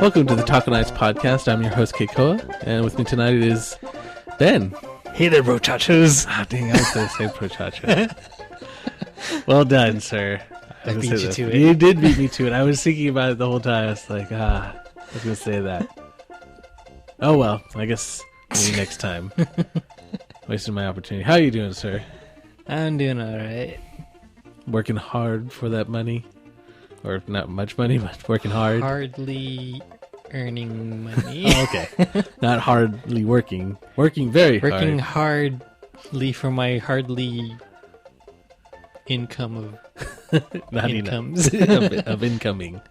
Welcome to the kNights podcast. I'm your host, Keikoa, and with me tonight is Ben. Hey there, brochachos. Ah, dang, I was going to say brochacho. Well done, sir. I beat you to it. You did beat me to it. I was thinking about it the whole time. I was like, I was going to say that. Oh, well, I guess maybe next time. Wasting my opportunity. How are you doing, sir? I'm doing alright. Working hard for that money? Or not much money, but working hard? Hardly earning money. Oh, okay. Not hardly working. Working very hard. Working hardly for my hardly income of Not incomes. of incoming.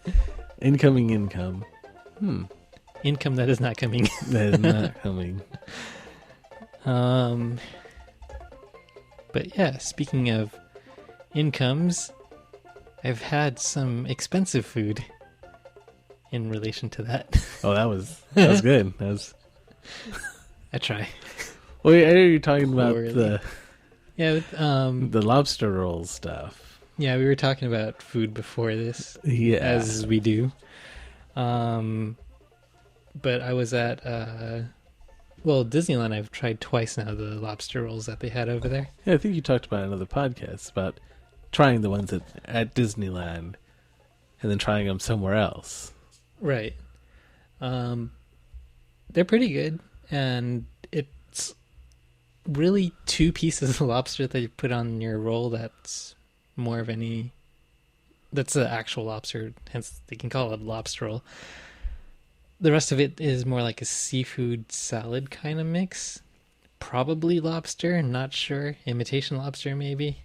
Incoming income. Income that is not coming. That is not coming. But yeah, speaking of incomes, I've had some expensive food in relation to that. Oh, that was good. That was. I try. Well, I know you're talking about Really? Yeah, the lobster roll stuff. yeah, we were talking about food before this, Yeah. as we do. But I was at Disneyland. I've tried twice now the lobster rolls that they had over there. Yeah, I think you talked about it in another podcast about trying the ones at Disneyland and then trying them somewhere else. Right. They're pretty good, and it's really two pieces of lobster that you put on your roll. That's more of that's the actual lobster, hence they can call it a lobster roll. The rest of it is more like a seafood salad kind of mix. Probably lobster, not sure. Imitation lobster, maybe.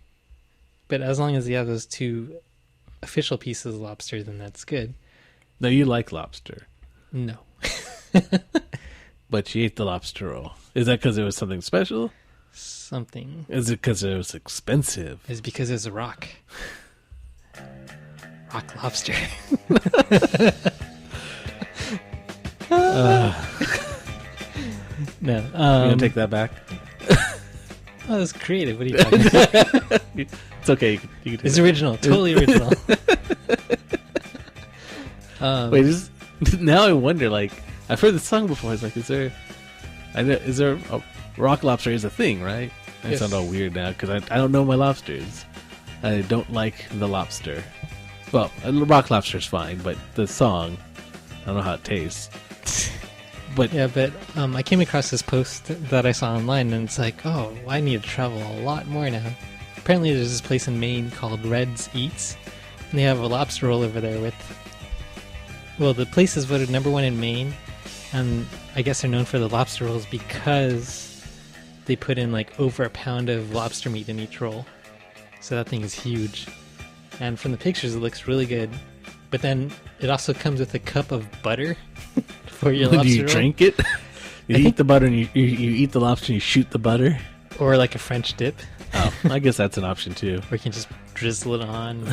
But as long as you have those two official pieces of lobster, then that's good. No, you like lobster, No. but you ate the lobster roll. Is that because it was something special? Something. Is it because it was expensive? Is because it's a rock. Rock lobster. No. You gonna take that back? Oh, that's creative. What are you talking about? It's okay. You can take It's it. original. Totally original. Wait, now I wonder, like, I've heard the song before. It's like, is there a rock lobster is a thing, right? I Yes. sound all weird now because I don't know my lobsters. I don't like the lobster. Well, a rock lobster is fine, but the song, I don't know how it tastes. But Yeah, but I came across this post that I saw online, and it's like, oh, I need to travel a lot more now. Apparently, there's this place in Maine called Red's Eats, and they have a lobster roll over there with. Well, the place is voted #1 in Maine, and I guess they're known for the lobster rolls because they put in like over a pound of lobster meat in each roll. So that thing is huge. And from the pictures, it looks really good. But then it also comes with a cup of butter for your lobster do you roll. drink it? You I eat think- the butter and you eat the lobster and you shoot the butter? Or like a French dip, Oh, I guess that's an option too. where you can just drizzle it on.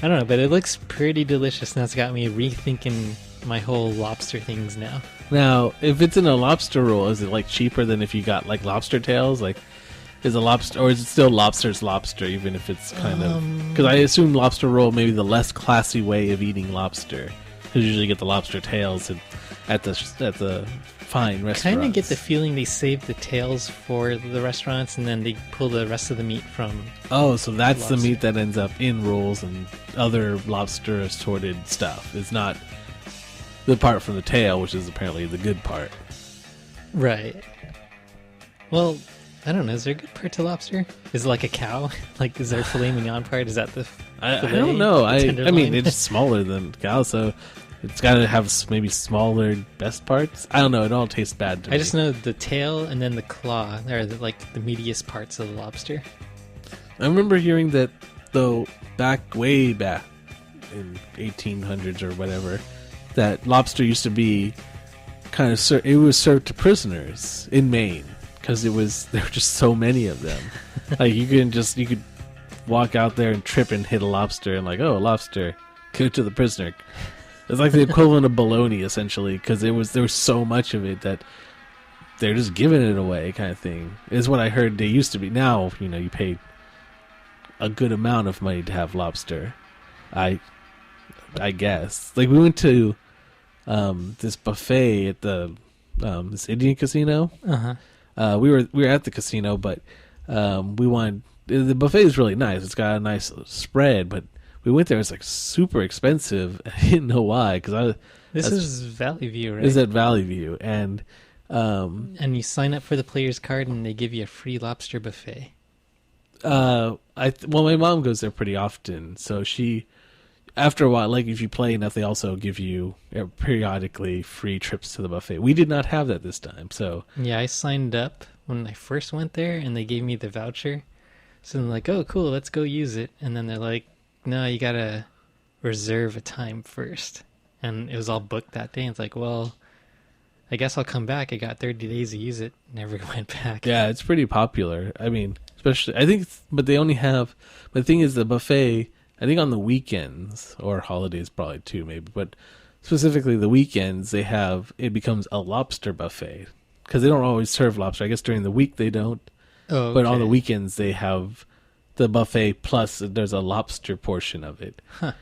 I don't know, but it looks pretty delicious, and that's got me rethinking my whole lobster things now. Now, if it's in a lobster roll, is it like cheaper than if you got like lobster tails? Like, is a lobster, or is it still lobster's lobster, even if it's kind of? Because I assume lobster roll may be the less classy way of eating lobster. Because you usually get the lobster tails at the fine restaurants. Kind of get the feeling they save the tails for the restaurants, and then they pull the rest of the meat from. Oh, so that's lobster. the meat that ends up in rolls and other lobster assorted stuff. It's not the part from the tail, which is apparently the good part. Right. Well, I don't know. Is there a good part to lobster? Is it like a cow? Like, is there a filet mignon part? Is that the? I filet, don't know. the I mean, tenderloin? it's smaller than cow, so it's got to have maybe smaller best parts. I don't know. It all tastes bad to me. I just know the tail and then the claw are like the meatiest parts of the lobster. I remember hearing that, though, way back in 1800s or whatever, that lobster used to be kind of it was served to prisoners in Maine because there were just so many of them. Like you could walk out there and trip and hit a lobster and like, oh, a lobster, give it to the prisoner. It's like the equivalent of bologna essentially, because there was so much of it that they're just giving it away, kind of thing. Is what I heard they used to be. Now you pay a good amount of money to have lobster. I guess. Like we went to this buffet at the this Indian casino. Uh-huh. We were at the casino, but we wanted the buffet is really nice. It's got a nice spread, but we went there. It's like super expensive. I didn't know why This is Valley View, right? is at Valley View, and you sign up for the player's card, and they give you a free lobster buffet. well, my mom goes there pretty often, so she. After a while, like if you play enough, they also give you periodically free trips to the buffet. We did not have that this time, so Yeah, I signed up when I first went there, and they gave me the voucher. So I'm like, oh, cool, let's go use it. And then they're like, no, you gotta reserve a time first. And it was all booked that day. And it's like, well, I guess I'll come back. I got 30 days to use it. Never went back. yeah, it's pretty popular. I mean, especially I think, but they only have. But the thing is, the buffet. I think on the weekends or holidays probably too, maybe, but specifically the weekends it becomes a lobster buffet because they don't always serve lobster. I guess during the week they don't, Oh, okay. but on the weekends they have the buffet plus there's a lobster portion of it. Huh.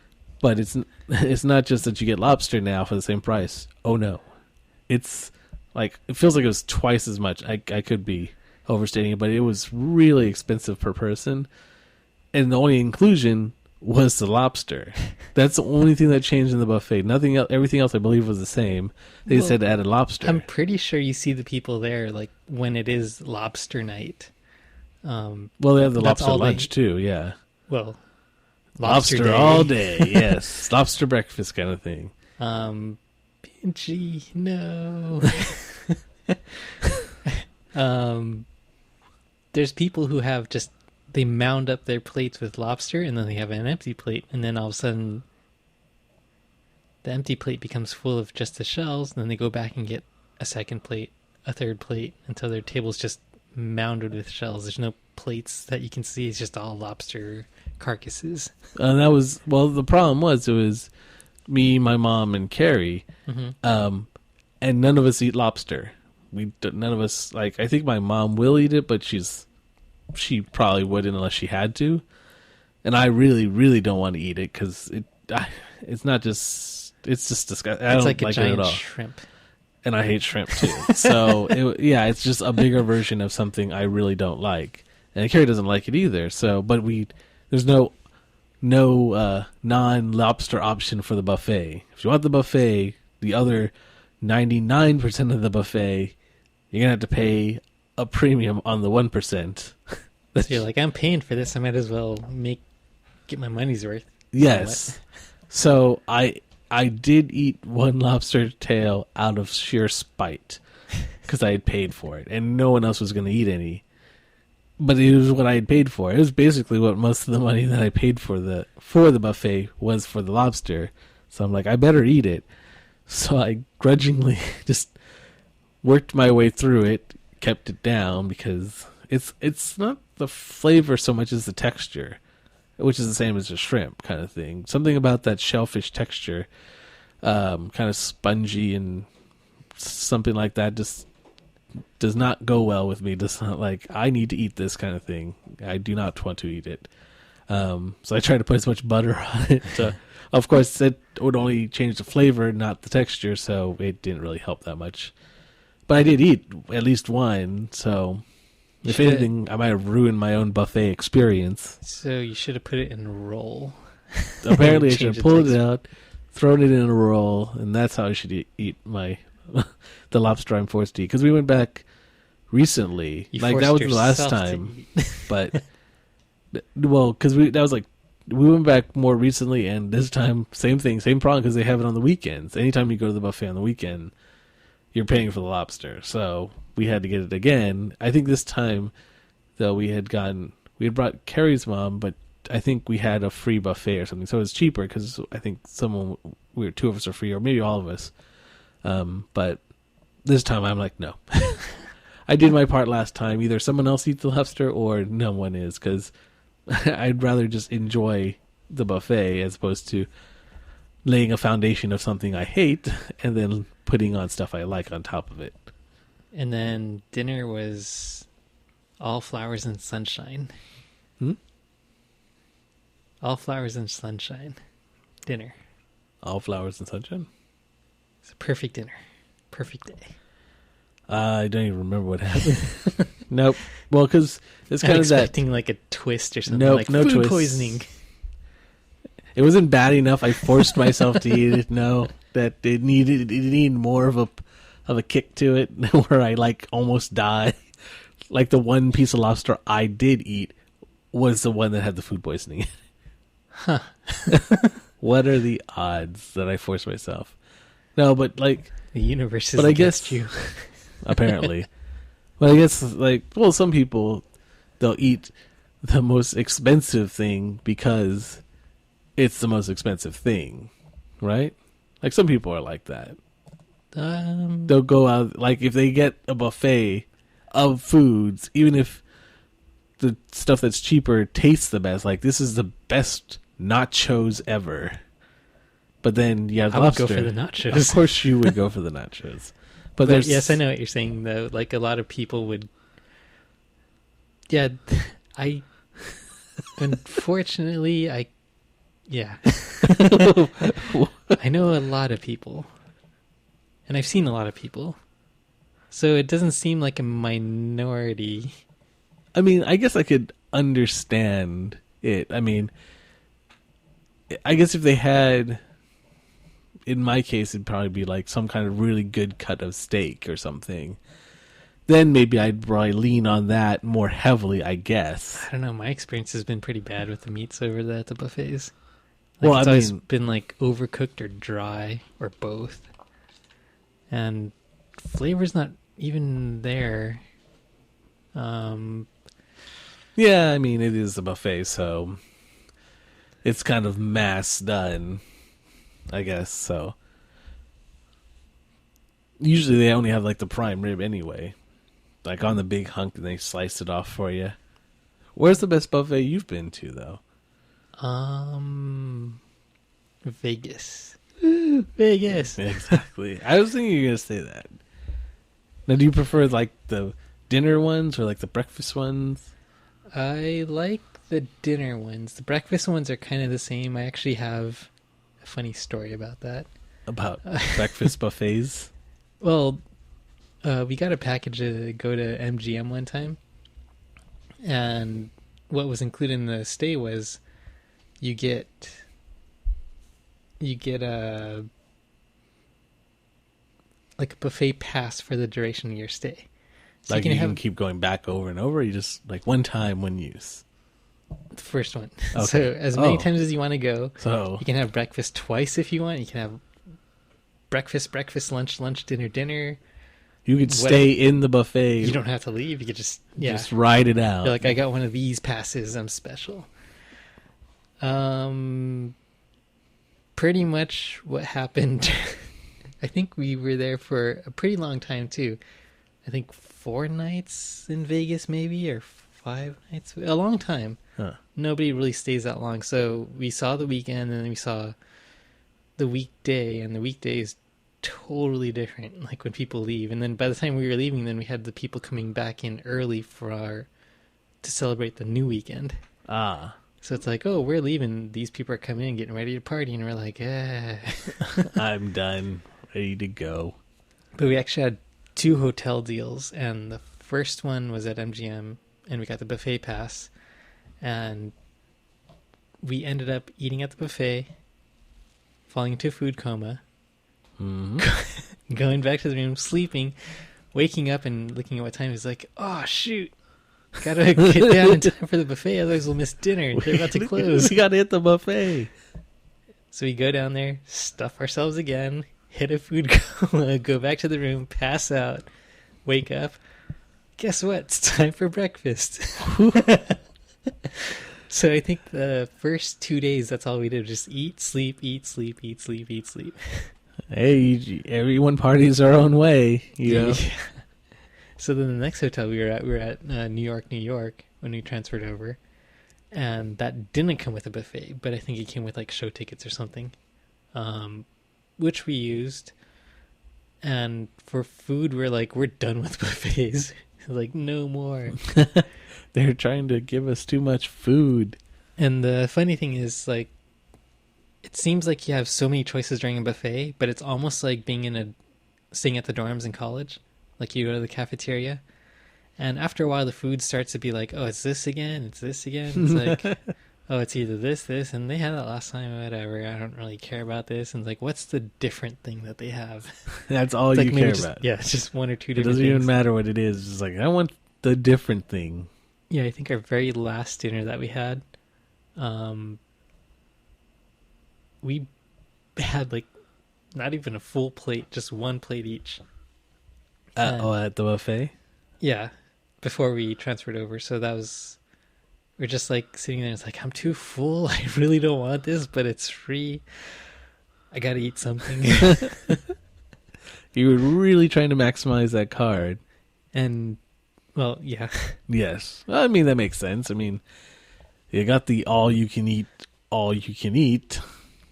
But it's not just that you get lobster now for the same price. Oh no, it's like it feels like it was twice as much. I could be overstating it, but it was really expensive per person, and the only inclusion was the lobster. That's the only thing that changed in the buffet. Nothing else. Everything else, I believe, was the same. They just had added lobster. I'm pretty sure you see the people there like when it is lobster night. Well, they have the that's lobster all lunch too. Yeah, Well, lobster day. all day. Yes, lobster breakfast kind of thing. Pinchy, no. There's people who have just they mound up their plates with lobster, and then they have an empty plate, and then all of a sudden the empty plate becomes full of just the shells, and then they go back and get a second plate, a third plate, until their table's just mounded with shells. There's no plates that you can see. It's just all lobster carcasses. And that was the problem was it was me, my mom, and Carrie, and none of us eat lobster. None of us like. I think my mom will eat it, but she probably wouldn't unless she had to. And I really, really don't want to eat it because it's not just it's just disgusting. I It's don't like a like it giant at all. shrimp. And I hate shrimp too. So it's just a bigger version of something I really don't like. And Carrie doesn't like it either. So, but there's no non-lobster option for the buffet. If you want the buffet, the other 99% of the buffet, you're gonna have to pay a premium on the 1%. So you're like, I'm paying for this. I might as well get my money's worth. Yes. So I did eat one lobster tail out of sheer spite because I had paid for it, and no one else was going to eat any. But it was what I had paid for. It was basically what most of the money that I paid for the buffet was for the lobster. So I'm like, I better eat it. So I grudgingly just worked my way through it, kept it down because it's not the flavor so much as the texture, which is the same as a shrimp kind of thing. Something about that shellfish texture, kind of spongy and something like that, just does not go well with me. Does not like I need to eat this kind of thing. I do not want to eat it. So I try to put as much butter on it. Of course, it would only change the flavor, not the texture, so it didn't really help that much. But I did eat at least one, so if anything, I might have ruined my own buffet experience. So you should have put it in a roll. Apparently, I should have pulled it out, thrown it in a roll, and that's how I should eat my the lobster I'm forced to eat. Because we went back recently, like that was the last time. But because we went back more recently, and this time same thing, same problem because they have it on the weekends. Anytime you go to the buffet on the weekend, you're paying for the lobster, so we had to get it again. I think this time, though, we had brought Carrie's mom, but I think we had a free buffet or something, so it was cheaper because I think two of us are free, or maybe all of us. But this time I'm like, no. I did my part last time. Either someone else eats the lobster or no one is, because I'd rather just enjoy the buffet as opposed to laying a foundation of something I hate and then putting on stuff I like on top of it. And then dinner was all flowers and sunshine. All flowers and sunshine. Dinner. All flowers and sunshine? It's a perfect dinner. Perfect day. I don't even remember what happened. Nope. Well, because it's I'm kind of that. expecting like a twist or something. Nope, like no food twist. poisoning. It wasn't bad enough. I forced myself to eat it. No, that it needed more of a kick to it, where I like almost die. Like the one piece of lobster I did eat was the one that had the food poisoning. Huh. What are the odds that I forced myself? No, but like The universe is But I against guess- you. apparently, but I guess like well, some people they'll eat the most expensive thing because it's the most expensive thing, right? Like some people are like that. They'll go out like if they get a buffet of foods, even if the stuff that's cheaper tastes the best. Like this is the best nachos ever. But then you have I would lobster. go for the nachos. Of course, you would go for the nachos. But But there's yes, I know what you're saying though. Like a lot of people would. Yeah, I. Unfortunately, yeah. I know a lot of people, and I've seen a lot of people, so it doesn't seem like a minority. I mean, I guess I could understand it. I mean, I guess if they had, in my case, it'd probably be like some kind of really good cut of steak or something. Then maybe I'd probably lean on that more heavily, I guess. I don't know. My experience has been pretty bad with the meats over there at the buffets. Well, It's I always mean- been like overcooked or dry or both, and flavor's not even there. Yeah, I mean, it is a buffet, so it's kind of mass done, I guess, so. Usually they only have, like, the prime rib anyway. Like, on the big hunk, and they slice it off for you. Where's the best buffet you've been to, though? Vegas. Vegas. Exactly. I was thinking you were going to say that. Now, do you prefer, like, the dinner ones or, like, the breakfast ones? I like the dinner ones. The breakfast ones are kind of the same. I actually have a funny story about that. About breakfast buffets? Well, we got a package to go to MGM one time, and what was included in the stay was you get a like a buffet pass for the duration of your stay. So Like, you can keep going back over and over, or you just, like, one time, one use? the first one. Okay. So as many Oh. times as you want to go. So, You can have breakfast twice if you want. You can have breakfast, lunch, dinner. you could stay in the buffet. You don't have to leave. You could just Just ride it out. You're like, I got one of these passes. I'm special. Pretty much what happened. I think we were there for a pretty long time too. I think 4 nights in Vegas, maybe, or 5 nights. A long time. Huh. Nobody really stays that long. So we saw the weekend, and then we saw the weekday, and the weekday is totally different. Like when people leave, and then by the time we were leaving, then we had the people coming back in early to celebrate the new weekend. Ah. So it's like, oh, we're leaving. These people are coming in, getting ready to party, and we're like, eh. I'm done. Ready to go. But we actually had 2 hotel deals, and the first one was at MGM, and we got the buffet pass, and we ended up eating at the buffet, falling into a food coma, going back to the room, sleeping, waking up and looking at what time. It's like, oh, shoot. Gotta get down in time for the buffet, otherwise we'll miss dinner. They're about to close. We gotta hit the buffet. So we go down there, stuff ourselves again, hit a food coma, go back to the room, pass out, wake up. Guess what? It's time for breakfast. So I think the first 2 days, that's all we did. Just eat, sleep, eat, sleep, eat, sleep, eat, sleep. Hey, everyone parties their own way, you know? Yeah. So then the next hotel we were at New York, when we transferred over. And that didn't come with a buffet, but I think it came with like show tickets or something, which we used. And for food, we're done with buffets. Like, no more. They're trying to give us too much food. And the funny thing is, like, it seems like you have so many choices during a buffet, but it's almost like staying at the dorms in college. Like you go to the cafeteria, and after a while, the food starts to be like, oh, it's this again, it's this again. It's like, oh, it's either this, and they had that last time, or whatever. I don't really care about this. And it's like, what's the different thing that they have? That's all It's you like maybe care about. Yeah, it's just one or two It different doesn't things. even matter what it is. It's just like, I want the different thing. Yeah, I think our very last dinner that we had, we had like not even a full plate, just one plate each. At the buffet? Yeah, before we transferred over. So we're just like sitting there. And it's like, I'm too full. I really don't want this, but it's free. I gotta eat something. You were really trying to maximize that card. And, well, yeah. Yes. Well, I mean, that makes sense. I mean, you got the all you can eat.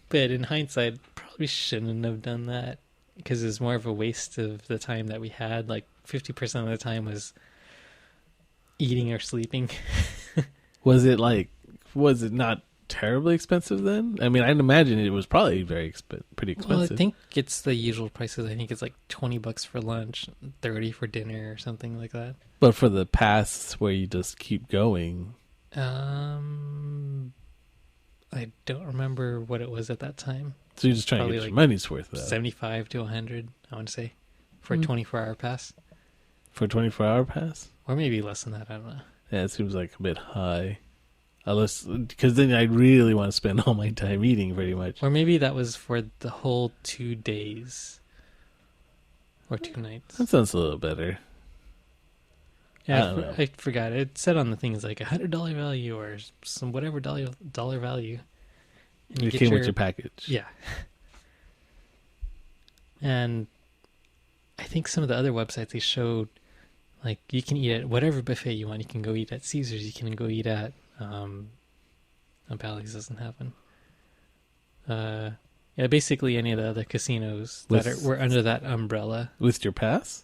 But in hindsight, probably shouldn't have done that because it's more of a waste of the time that we had. Like 50% of the time was eating or sleeping. Was it not terribly expensive then? I mean, I'd imagine it was probably pretty expensive. Well, I think it's the usual prices. I think it's like $20 for lunch, 30 for dinner or something like that. But for the pass where you just keep going. I don't remember what it was at that time. So you're just trying Probably to get your like money's worth though. 75 to 100, I want to say, for a 24-hour pass. For a 24-hour pass? Or maybe less than that, I don't know. Yeah, it seems like a bit high. Because then I really want to spend all my time eating, pretty much. Or maybe that was for the whole 2 days. Or 2 nights. That sounds a little better. Yeah, I forgot. It said on the thing it's like $100 value or some whatever dollar value. And It came with your package. Yeah. And I think some of the other websites, they showed, like, you can eat at whatever buffet you want. You can go eat at Caesar's. You can go eat at, Bally's doesn't happen. Yeah, basically any of the other casinos that were under that umbrella. With your pass?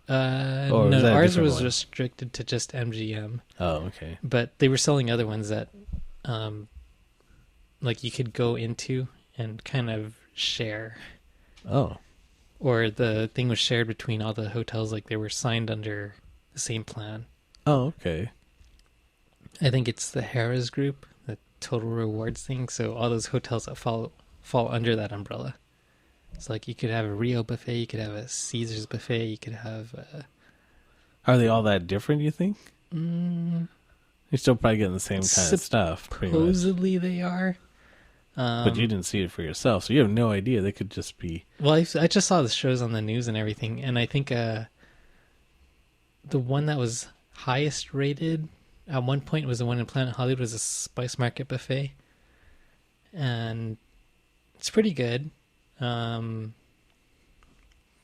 No, ours was restricted to just MGM. Oh, okay. But they were selling other ones that, like you could go into and kind of share. Oh. Or the thing was shared between all the hotels, like they were signed under the same plan. Oh, okay. I think it's the Harrah's group, the Total Rewards thing. So all those hotels that fall under that umbrella. It's like you could have a Rio buffet, you could have a Caesar's buffet, you could have Are they all that different, you think? You're still probably getting the same kind of stuff, pretty much. Supposedly they are. But you didn't see it for yourself, so you have no idea. They could just be... Well, I just saw the shows on the news and everything, and I think the one that was highest rated at one point was the one in Planet Hollywood, was a Spice Market buffet. And it's pretty good. But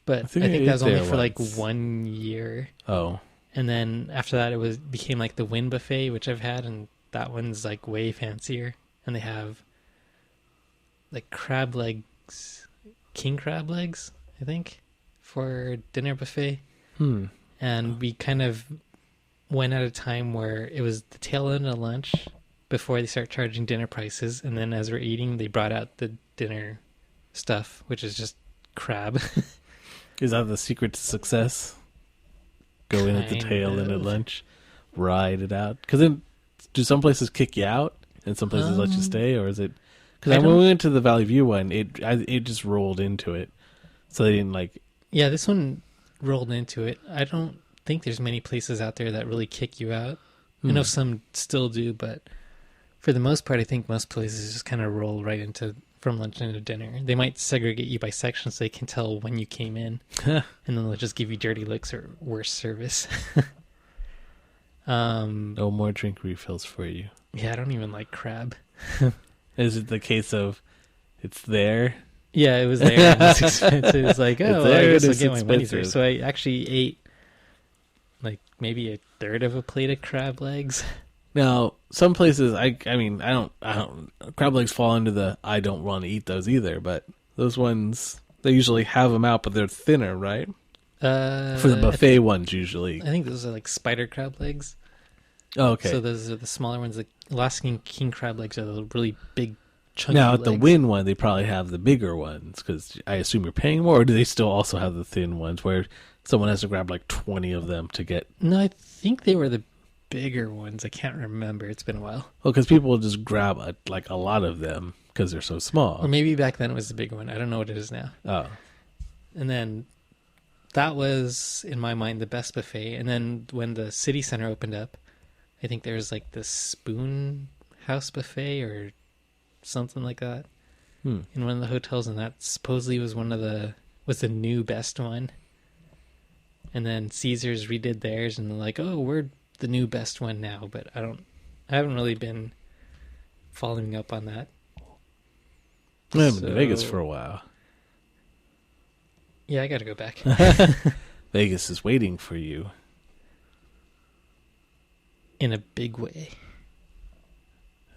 I think that was only for like 1 year. Oh. And then after that, it became like the Wynn buffet, which I've had, and that one's like way fancier. And they have like crab legs, king crab legs, I think, for dinner buffet. And we kind of went at a time where it was the tail end of lunch before they start charging dinner prices. And then as we're eating, they brought out the dinner stuff, which is just crab. Is that the secret to success? Go in at the tail end of lunch, ride it out. Because then, do some places kick you out and some places let you stay, or is it? Because when we went to the Valley View one, it just rolled into it, so they didn't like. Yeah, this one rolled into it. I don't think there's many places out there that really kick you out. I know some still do, but for the most part, I think most places just kind of roll right into from lunch into dinner. They might segregate you by section so they can tell when you came in, and then they'll just give you dirty looks or worse service. No more drink refills for you. Yeah, I don't even like crab. Is it the case of it's there? Yeah, it was there. And it's expensive. It's like, oh, well, I guess I'll get my money's worth. expensive. So I actually ate like maybe a third of a plate of crab legs. Now, some places, I mean, I don't. Crab legs fall into the I don't want to eat those either. But those ones, they usually have them out, but they're thinner, right? For the buffet ones, usually. I think those are like spider crab legs. Oh, okay. So those are the smaller ones. The Alaskan king crab legs are the really big chunky Now at the legs. Wynn one, they probably have the bigger ones because I assume you're paying more. Or do they still also have the thin ones where someone has to grab like 20 of them to get? No, I think they were the bigger ones. I can't remember. It's been a while. Well, because people will just grab a lot of them because they're so small. Or maybe back then it was the big one. I don't know what it is now. Oh, And then that was, in my mind, the best buffet. And then when the city center opened up, I think there was like the Spoon House buffet or something like that in one of the hotels, and that supposedly was was the new best one. And then Caesars redid theirs, and they're like, "Oh, we're the new best one now." But I haven't really been following up on that. I haven't been to Vegas for a while. Yeah, I got to go back. Vegas is waiting for you. In a big way.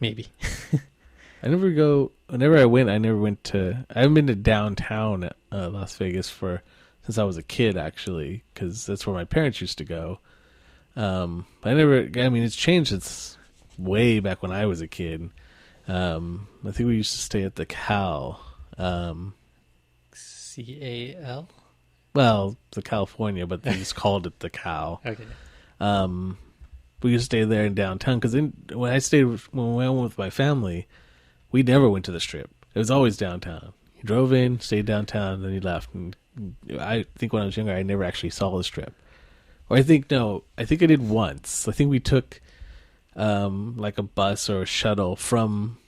Maybe. Whenever I went, I haven't been to downtown Las Vegas since I was a kid, actually, because that's where my parents used to go. It's changed since way back when I was a kid. I think we used to stay at the Cal. CAL? Well, the California, but they just called it the Cal. Okay. We used to stay there in downtown because when I went with my family, we never went to the Strip. It was always downtown. You drove in, stayed downtown, then you left. And I think when I was younger, I never actually saw the Strip. Or I think I did once. I think we took like a bus or a shuttle from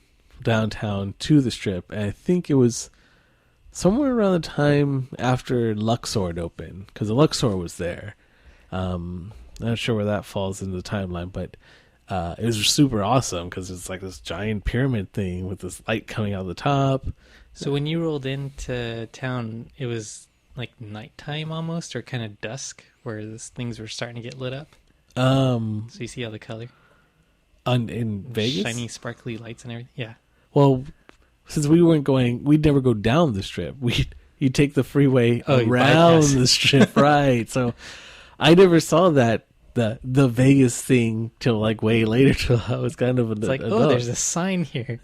downtown to the Strip, and I think it was somewhere around the time after Luxor had opened, because the Luxor was there. I'm not sure where that falls into the timeline, but it was super awesome because it's like this giant pyramid thing with this light coming out of the top. So when you rolled into town, it was like nighttime almost, or kind of dusk, where things were starting to get lit up? So you see all the color? In Vegas? Shiny, sparkly lights and everything? Yeah. Well, since we'd never go down the Strip. You'd take the freeway around the Strip, right? So I never saw the Vegas thing till like way later. Till I was kind of it's like, adult. Oh, there's a sign here.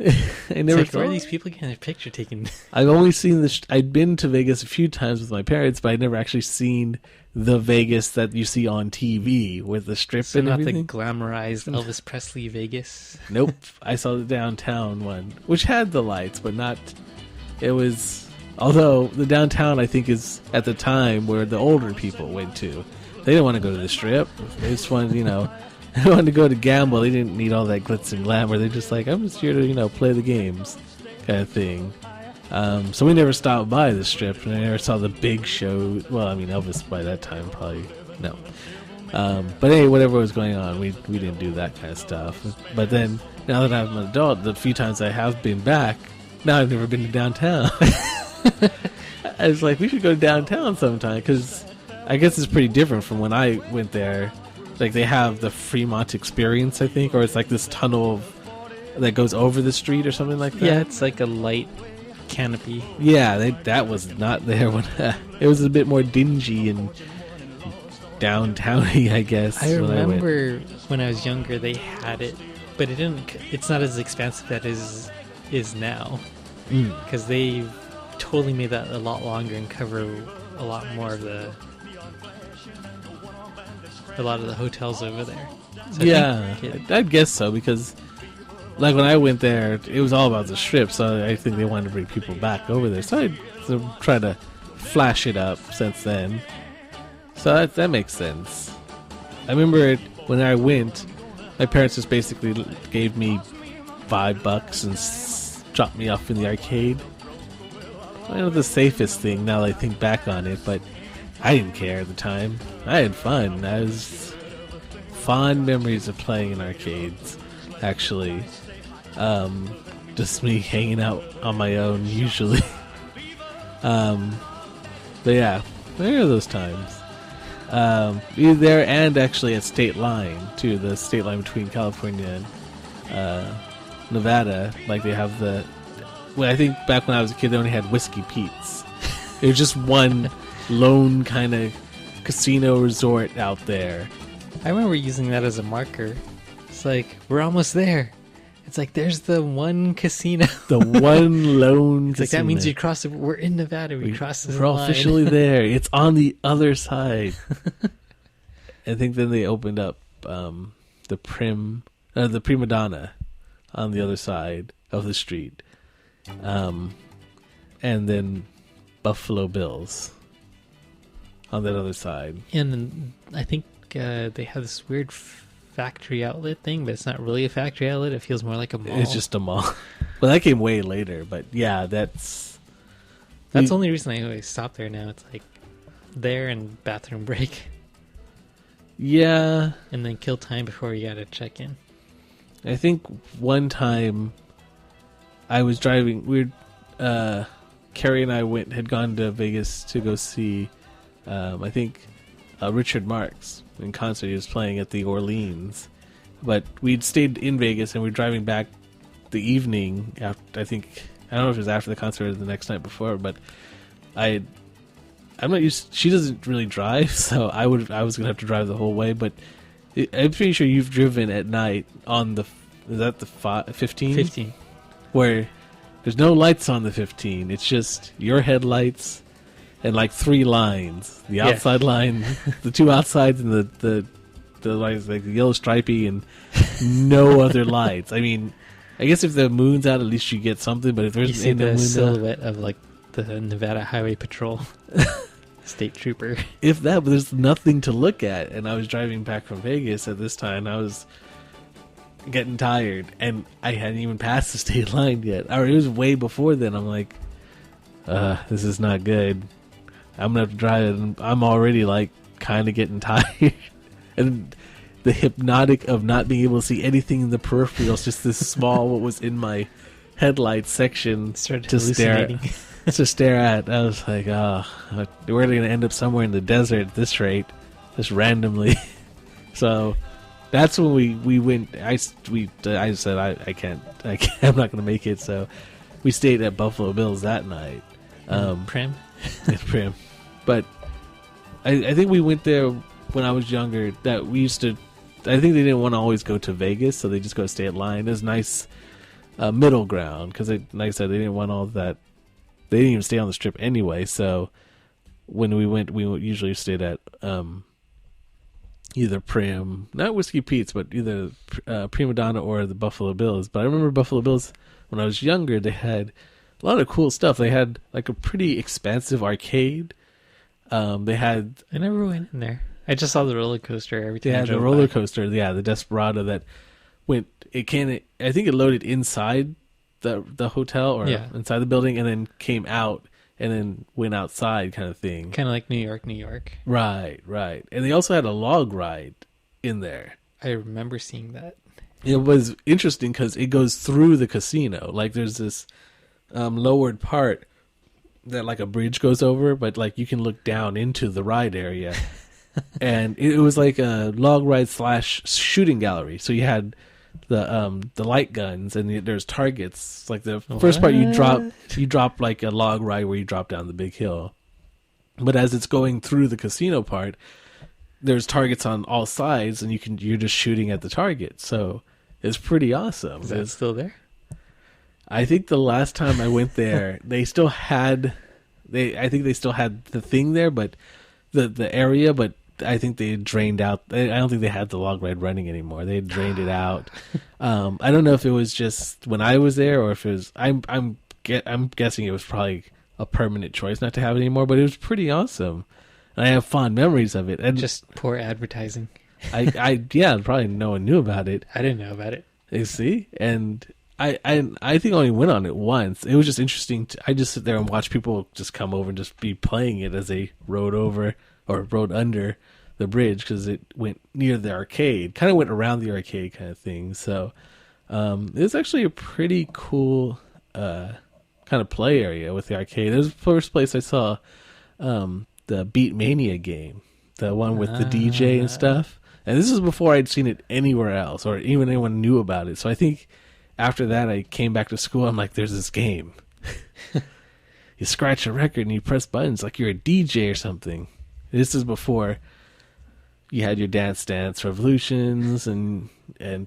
I never saw. Where are these people getting their picture taken? I've only seen I'd been to Vegas a few times with my parents, but I'd never actually seen the Vegas that you see on TV with the Strip So and not everything. the glamorized Elvis Presley Vegas. Nope. I saw the downtown one, which had the lights, but not. It was. Although the downtown, I think, is at the time where the older people went to. They didn't want to go to the Strip. They just wanted, they wanted to go to gamble. They didn't need all that glitz and glamour. They're just like, I'm just here to, play the games, kind of thing. So we never stopped by the Strip, and I never saw the big show. Well, Elvis by that time probably no. But hey, whatever was going on, we didn't do that kind of stuff. But then now that I'm an adult, the few times I have been back, now I've never been to downtown. I was like, we should go downtown sometime because I guess it's pretty different from when I went there. Like they have the Fremont experience, I think, or it's like this tunnel that goes over the street or something like that. Yeah, it's like a light canopy. Yeah, that was not there when it was a bit more dingy and downtowny, I guess. I remember when I was younger, they had it, but it didn't. It's not as expansive as it is now, because they totally made that a lot longer and cover a lot more of a lot of the hotels over there. So I'd guess so, because like when I went there, it was all about the Strip, so I think they wanted to bring people back over there. So I tried to flash it up since then. So that makes sense. I remember when I went, my parents just basically gave me $5 and dropped me off in the arcade. I know the safest thing now that I think back on it, but I didn't care at the time. I had fun. I was fond memories of playing in arcades, actually. Just me hanging out on my own usually. But yeah, there are those times. There and actually at State Line too, the state line between California and Nevada. Like they have I think back when I was a kid, they only had Whiskey Pete's. It was just one lone kind of casino resort out there. I remember using that as a marker. It's like, we're almost there. It's like there's the one casino. The one lone It's like that means you crossed. We're in Nevada. We crossed the We're line. officially there. It's on the other side. I think then they opened up the Prima Donna on the other side of the street, and then Buffalo Bills on that other side. And then I think they have this weird factory outlet thing, but it's not really a factory outlet. It feels more like a mall. It's just a mall. Well, that came way later, but yeah, that's the only reason I always stop there now. It's like there and bathroom break. Yeah. And then kill time before you gotta check in. I think one time I was driving, Carrie and I had gone to Vegas to go see, I think, Richard Marx in concert. He was playing at the Orleans. But we'd stayed in Vegas and we were driving back the evening after, I don't know if it was after the concert or the next night before, but I'm not used. She doesn't really drive, so I was gonna have to drive the whole way. But I'm pretty sure you've driven at night on the 15? 15. Where there's no lights on the 15. It's just your headlights and like 3 lines: the outside line, the 2 outsides, and the lights like the yellow stripey, and no other lights. I mean, I guess if the moon's out, at least you get something. But if there's you see the silhouette of like the Nevada Highway Patrol. State trooper. If that, but there's nothing to look at. And I was driving back from Vegas at this time. I was getting tired, and I hadn't even passed the state line yet. Or it was way before then. I'm like, this is not good. I'm gonna have to drive it, and I'm already like kind of getting tired. And the hypnotic of not being able to see anything in the peripherals, just this small what was in my headlight section started to hallucinating. stare at. I was like, we're going to end up somewhere in the desert at this rate, just randomly. So that's when we went. I said I can't. I'm not going to make it. So we stayed at Buffalo Bills that night. Prim. Prim. But I think we went there when I was younger. That we used to. I think they didn't want to always go to Vegas, so they just go stay at Line. It was nice middle ground because, like I said, they didn't want all that. They didn't even stay on the Strip anyway, so when we went, we usually stayed at either Prim, not Whiskey Pete's, but either Prima Donna or the Buffalo Bills. But I remember Buffalo Bills, when I was younger, they had a lot of cool stuff. They had like a pretty expansive arcade. I never went in there. I just saw the roller coaster every time. Yeah, the roller coaster, the Desperado that went, I think it loaded inside the hotel or inside the building, and then came out and then went outside, kind of thing. Kind of like New York. Right. And they also had a log ride in there. I remember seeing that. It was interesting because it goes through the casino. Like there's this lowered part that like a bridge goes over, but like you can look down into the ride area. And it was like a log ride / shooting gallery. So you had the light guns, and there's targets. Like the first part, you drop like a log ride where you drop down the big hill. But as it's going through the casino part, there's targets on all sides, and you're just shooting at the target. So it's pretty awesome. Is that still there? I think the last time I went there, they still had. I think they still had the thing there, but the area, but. I think they drained out. I don't think they had the log ride running anymore. They drained it out. I don't know if it was just when I was there, or if it was. I'm guessing it was probably a permanent choice not to have it anymore. But it was pretty awesome, and I have fond memories of it. And just poor advertising. Probably no one knew about it. I didn't know about it. You see, and I think I only went on it once. It was just interesting. I just sit there and watch people just come over and just be playing it as they rode over or rode under the bridge, because it went near the arcade, kind of went around the arcade kind of thing. So it was actually a pretty cool kind of play area with the arcade. It was the first place I saw the Beat Mania game, the one with the DJ and stuff. And this is before I'd seen it anywhere else, or even anyone knew about it. So I think after that I came back to school. I'm like, there's this game. You scratch a record and you press buttons like you're a DJ or something. This is before you had your Dance Dance Revolutions, and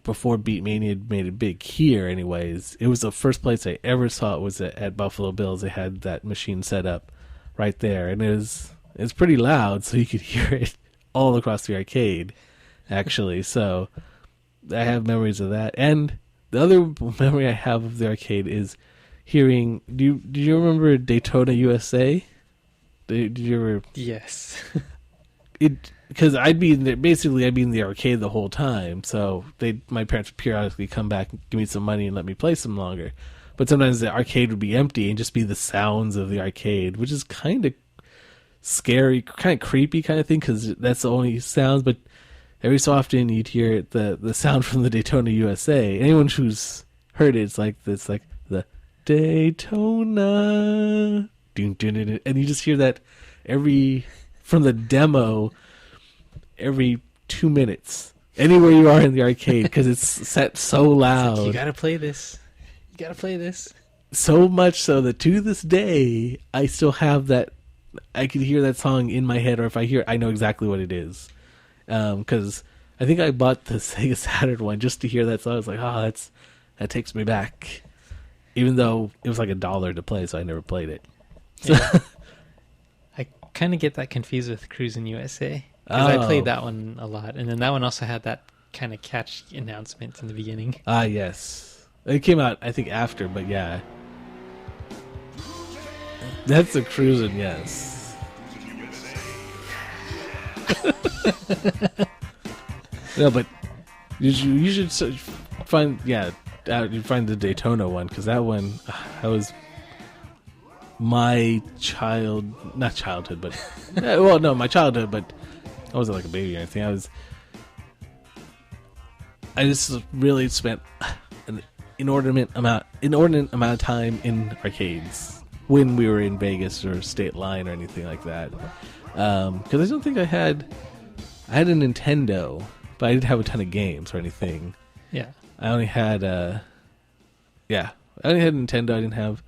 before Beatmania made it big here, anyways, it was the first place I ever saw it was at Buffalo Bills. They had that machine set up right there, and it's pretty loud, so you could hear it all across the arcade, actually. So I have memories of that. And the other memory I have of the arcade is hearing. Do you remember Daytona USA? Did you ever? Yes. Because I'd be in the arcade the whole time. So my parents would periodically come back, and give me some money, and let me play some longer. But sometimes the arcade would be empty and just be the sounds of the arcade, which is kind of scary, kind of creepy kind of thing, because that's the only sounds. But every so often you'd hear the sound from the Daytona USA. Anyone who's heard it, it's like the Daytona, dun, dun, dun, dun, and you just hear that from the demo every 2 minutes, anywhere you are in the arcade, because it's set so loud. Like, you gotta play this. You gotta play this. So much so that to this day, I still have that. I can hear that song in my head, or if I hear it, I know exactly what it is. Because I think I bought the Sega Saturn one just to hear that song. I was like, oh, that takes me back. Even though it was like $1 to play, so I never played it. So yeah. I kind of get that confused with Cruisin' USA. Because I played that one a lot. And then that one also had that kind of catchy announcement in the beginning. Ah, yes. It came out, I think, after, but yeah. That's the Cruisin', yes. No, but you should find, you find the Daytona one, because that one, that was my not childhood, but, well, no, my childhood, but I wasn't like a baby or anything. I just really spent an inordinate amount of time in arcades when we were in Vegas or State Line or anything like that. Because I don't think I had a Nintendo, but I didn't have a ton of games or anything. Yeah. I only had Nintendo. I didn't have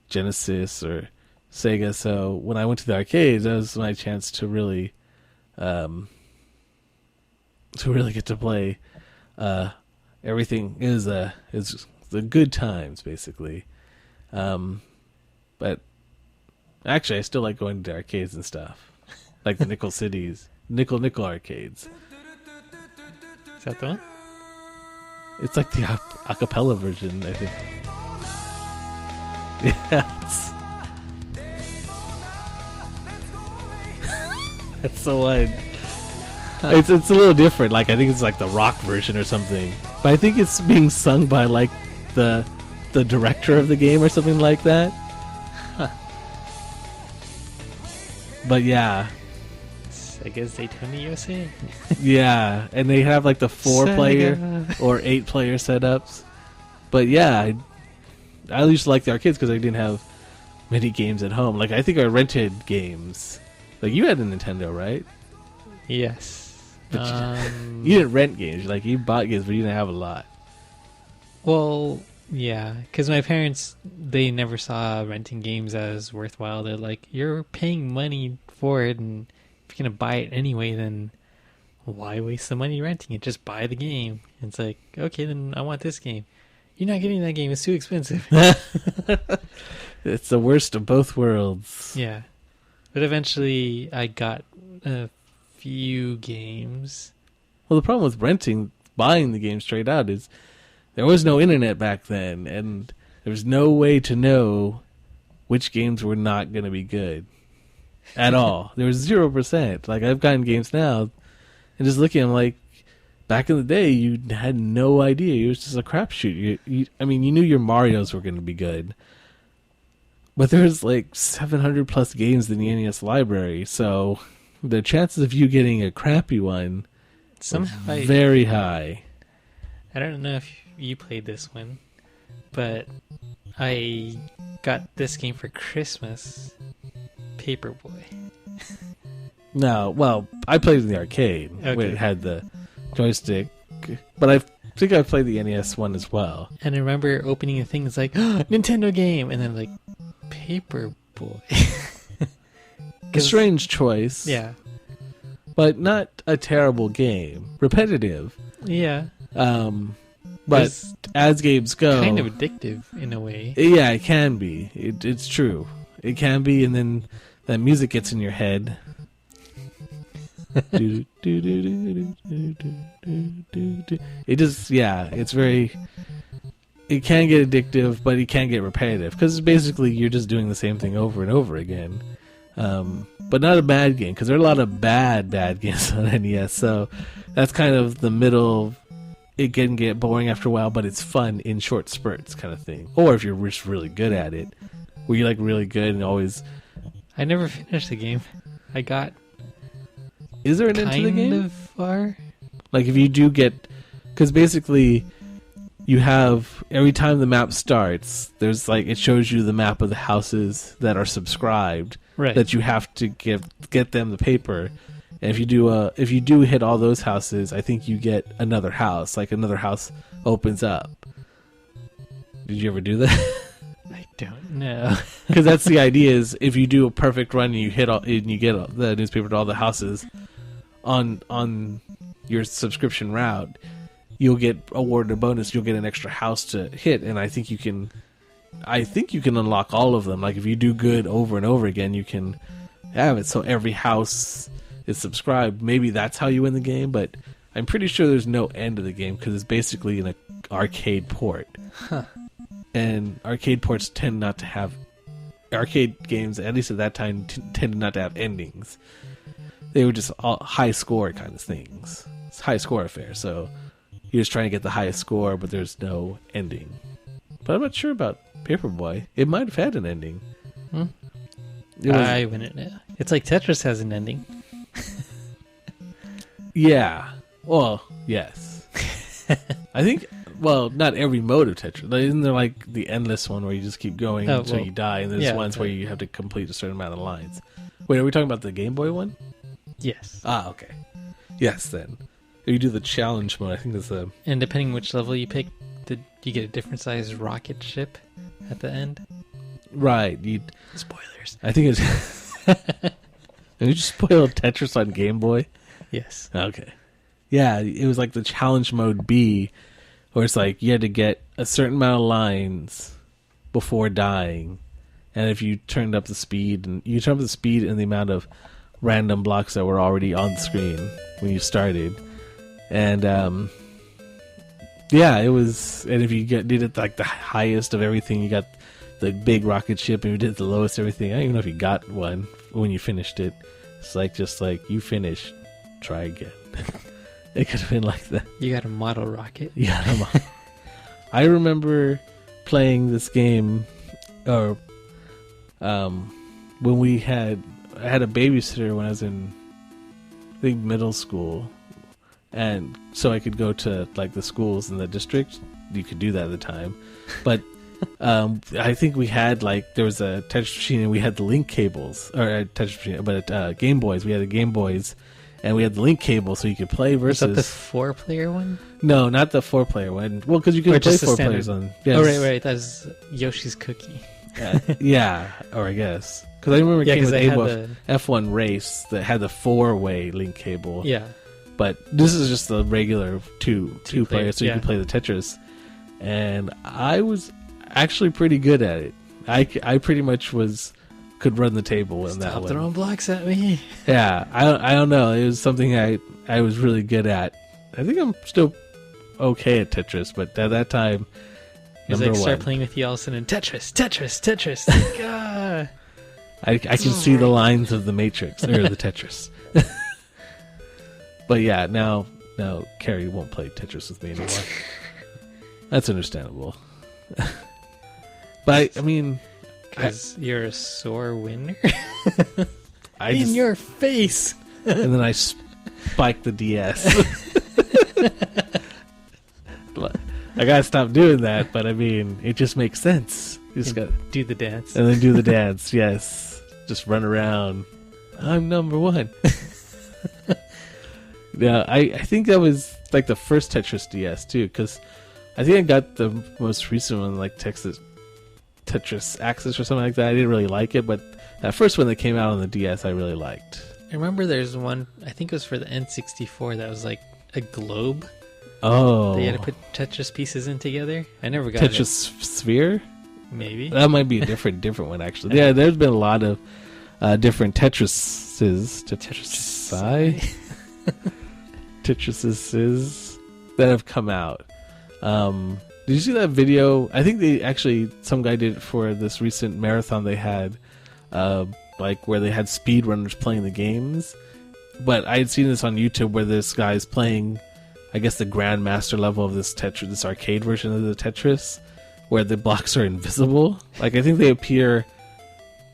Genesis or Sega. So when I went to the arcades, that was my chance to really get to play everything. Is the good times, basically. But actually, I still like going to arcades and stuff, like the Nickel arcades. Is that the one? It's like the acapella version, I think. Yes. That's the one. It's a little different. Like, I think it's like the rock version or something. But I think it's being sung by like the director of the game or something like that. Huh. But yeah. I guess Daytona USA. Yeah, and they have like the 4-player or 8-player setups. But yeah, I used to like the arcades because I didn't have many games at home. Like, I think I rented games. Like, you had a Nintendo, right? Yes. But you didn't rent games. Like, you bought games, but you didn't have a lot. Well, yeah, because my parents, they never saw renting games as worthwhile. They're like, you're paying money for it, and if you're going to buy it anyway, then why waste the money renting it? Just buy the game. And it's like, okay, then I want this game. You're not getting that game. It's too expensive. It's the worst of both worlds. Yeah. But eventually I got a few games. Well, the problem with buying the game straight out is there was no internet back then, and there was no way to know which games were not going to be good at all. There was 0%. Like, I've gotten games now, and just looking, I'm like, back in the day, you had no idea. It was just a crapshoot. You knew your Marios were going to be good, but there's like 700 plus games in the NES library, so the chances of you getting a crappy one somehow very high. I don't know if you played this one, but I got this game for Christmas, Paperboy. No, well, I played in the arcade Okay. where it had the joystick, but I think I played the NES one as well. And I remember opening a thing that's like, Nintendo game, and then like, Paperboy. A strange choice. Yeah. but not a terrible game. Repetitive. Yeah. But It's as games go, kind of addictive in a way. yeah, it can be. It's true. It can be, and then that music gets in your head. It just, yeah, it's very. It can get addictive, but it can get repetitive because basically you're just doing the same thing over and over again. But not a bad game because there are a lot of bad games on NES. So that's kind of the middle. It can get boring after a while, but it's fun in short spurts, kind of thing. Or if you're just really good at it, where you're like really good and always. I never finished the game. I got. Is there an end to the game? Kind of far. Like if you do get, because basically. You have, every time the map starts, there's like, it shows you the map of the houses that are subscribed. Right. That you have to get them the paper. And if you do hit all those houses, I think you get another house. Like another house opens up. Did you ever do that? I don't know. Because that's the idea is if you do a perfect run and you hit all, and you get the newspaper to all the houses on your subscription route, you'll get awarded a bonus. You'll get an extra house to hit, and I think you can unlock all of them. Like if you do good over and over again, you can have it so every house is subscribed. Maybe that's how you win the game, but I'm pretty sure there's no end to the game because it's basically an arcade port. Huh. And arcade ports tend not to have arcade games. At least at that time, tended not to have endings. They were just all high score kind of things. It's high score affair. So. You're just trying to get the highest score, but there's no ending. But I'm not sure about Paperboy. It might have had an ending. I wouldn't know. It's like Tetris has an ending. Yeah. Well, yes. I think, well, not every mode of Tetris. Isn't there like the endless one where you just keep going until you die, and there's ones where you have to complete a certain amount of lines. Wait, are we talking about the Game Boy one? Yes. Ah, okay. Yes, then. You do the challenge mode. I think that's the. And depending which level you pick, you get a different size rocket ship at the end. Right. Spoilers. I think it's. Did you just spoil Tetris on Game Boy? Yes. Okay. Yeah, it was like the challenge mode B, where it's like you had to get a certain amount of lines before dying, and if you turned up the speed and the amount of random blocks that were already on the screen when you started. And yeah, it was. And if you did it like the highest of everything, you got the big rocket ship. And you did the lowest everything. I don't even know if you got one when you finished it. It's like just like you finished, try again. It could have been like that. You got a model rocket. Yeah, I remember playing this game, or when I had a babysitter when I was in, I think, middle school. And so I could go to like the schools in the district. You could do that at the time, but I think we had there was a Tetris machine and we had the link cables, or a Tetris machine, but Game Boys. We had the Game Boys, and we had the link cable so you could play versus. Was that the 4-player one? No, not the 4-player one. Well, because you could play 4 players on. Yes. Oh right, that's Yoshi's Cookie. Yeah, or I guess because I remember it came with the F1 race that had the 4-way link cable. Yeah. But this is just the regular two players, so you yeah. can play the Tetris. And I was actually pretty good at it. I pretty much could run the table in that one. Stop throwing blocks at me. Yeah, I don't know. It was something I was really good at. I think I'm still okay at Tetris, but at that time, It's like start playing with you all of a sudden. Tetris. Like, ah. I can see the lines of the Matrix or the Tetris. But yeah, now Carrie won't play Tetris with me anymore. That's understandable. But I mean, because you're a sore winner. In your face. And then I spiked the DS. I gotta stop doing that, but I mean, it just makes sense. You just gotta do the dance. And then do the dance, yes. Just run around. I'm number one. Yeah, I think that was like the first Tetris DS too, because I think I got the most recent one, like Tetris Access or something like that. I didn't really like it, but that first one that came out on the DS I really liked. remember there's one, I think it was for the N64, that was like a globe. Oh. They had to put Tetris pieces in together. I never got Tetris Sphere? Maybe. That might be a different one, actually. Yeah, there's been a lot of different Tetrises. Tetrises that have come out. Did you see that video? I think some guy did it for this recent marathon they had, like where they had speedrunners playing the games. But I had seen this on YouTube where this guy's playing, I guess, the Grandmaster level of this arcade version of the Tetris, where the blocks are invisible. Like, I think they appear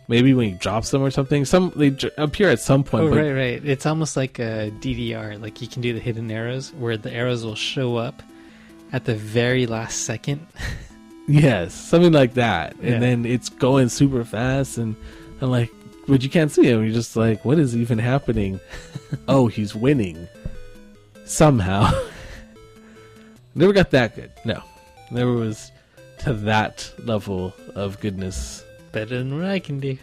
maybe when he drops them or something. They appear at some point. Oh, right. It's almost like a DDR. Like, you can do the hidden arrows, where the arrows will show up at the very last second. Yes, something like that. And then it's going super fast, and I'm like, but you can't see him. You're just like, what is even happening? Oh, he's winning. Somehow. Never got that good. No. Never was to that level of goodness. Better than what I can do.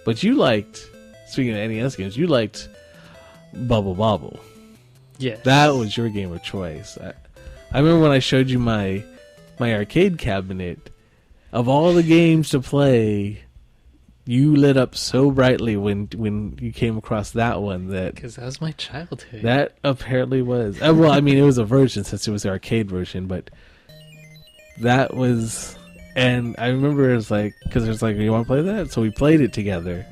But you liked, speaking of NES games, you liked Bubble Bobble. Yeah. That was your game of choice. I remember when I showed you my arcade cabinet, of all the games to play, you lit up so brightly when you came across that one. Because that was my childhood. That apparently was. Well, I mean, it was a version since it was the arcade version, but that was... And I remember it was like... Because it was like, you want to play that? So we played it together.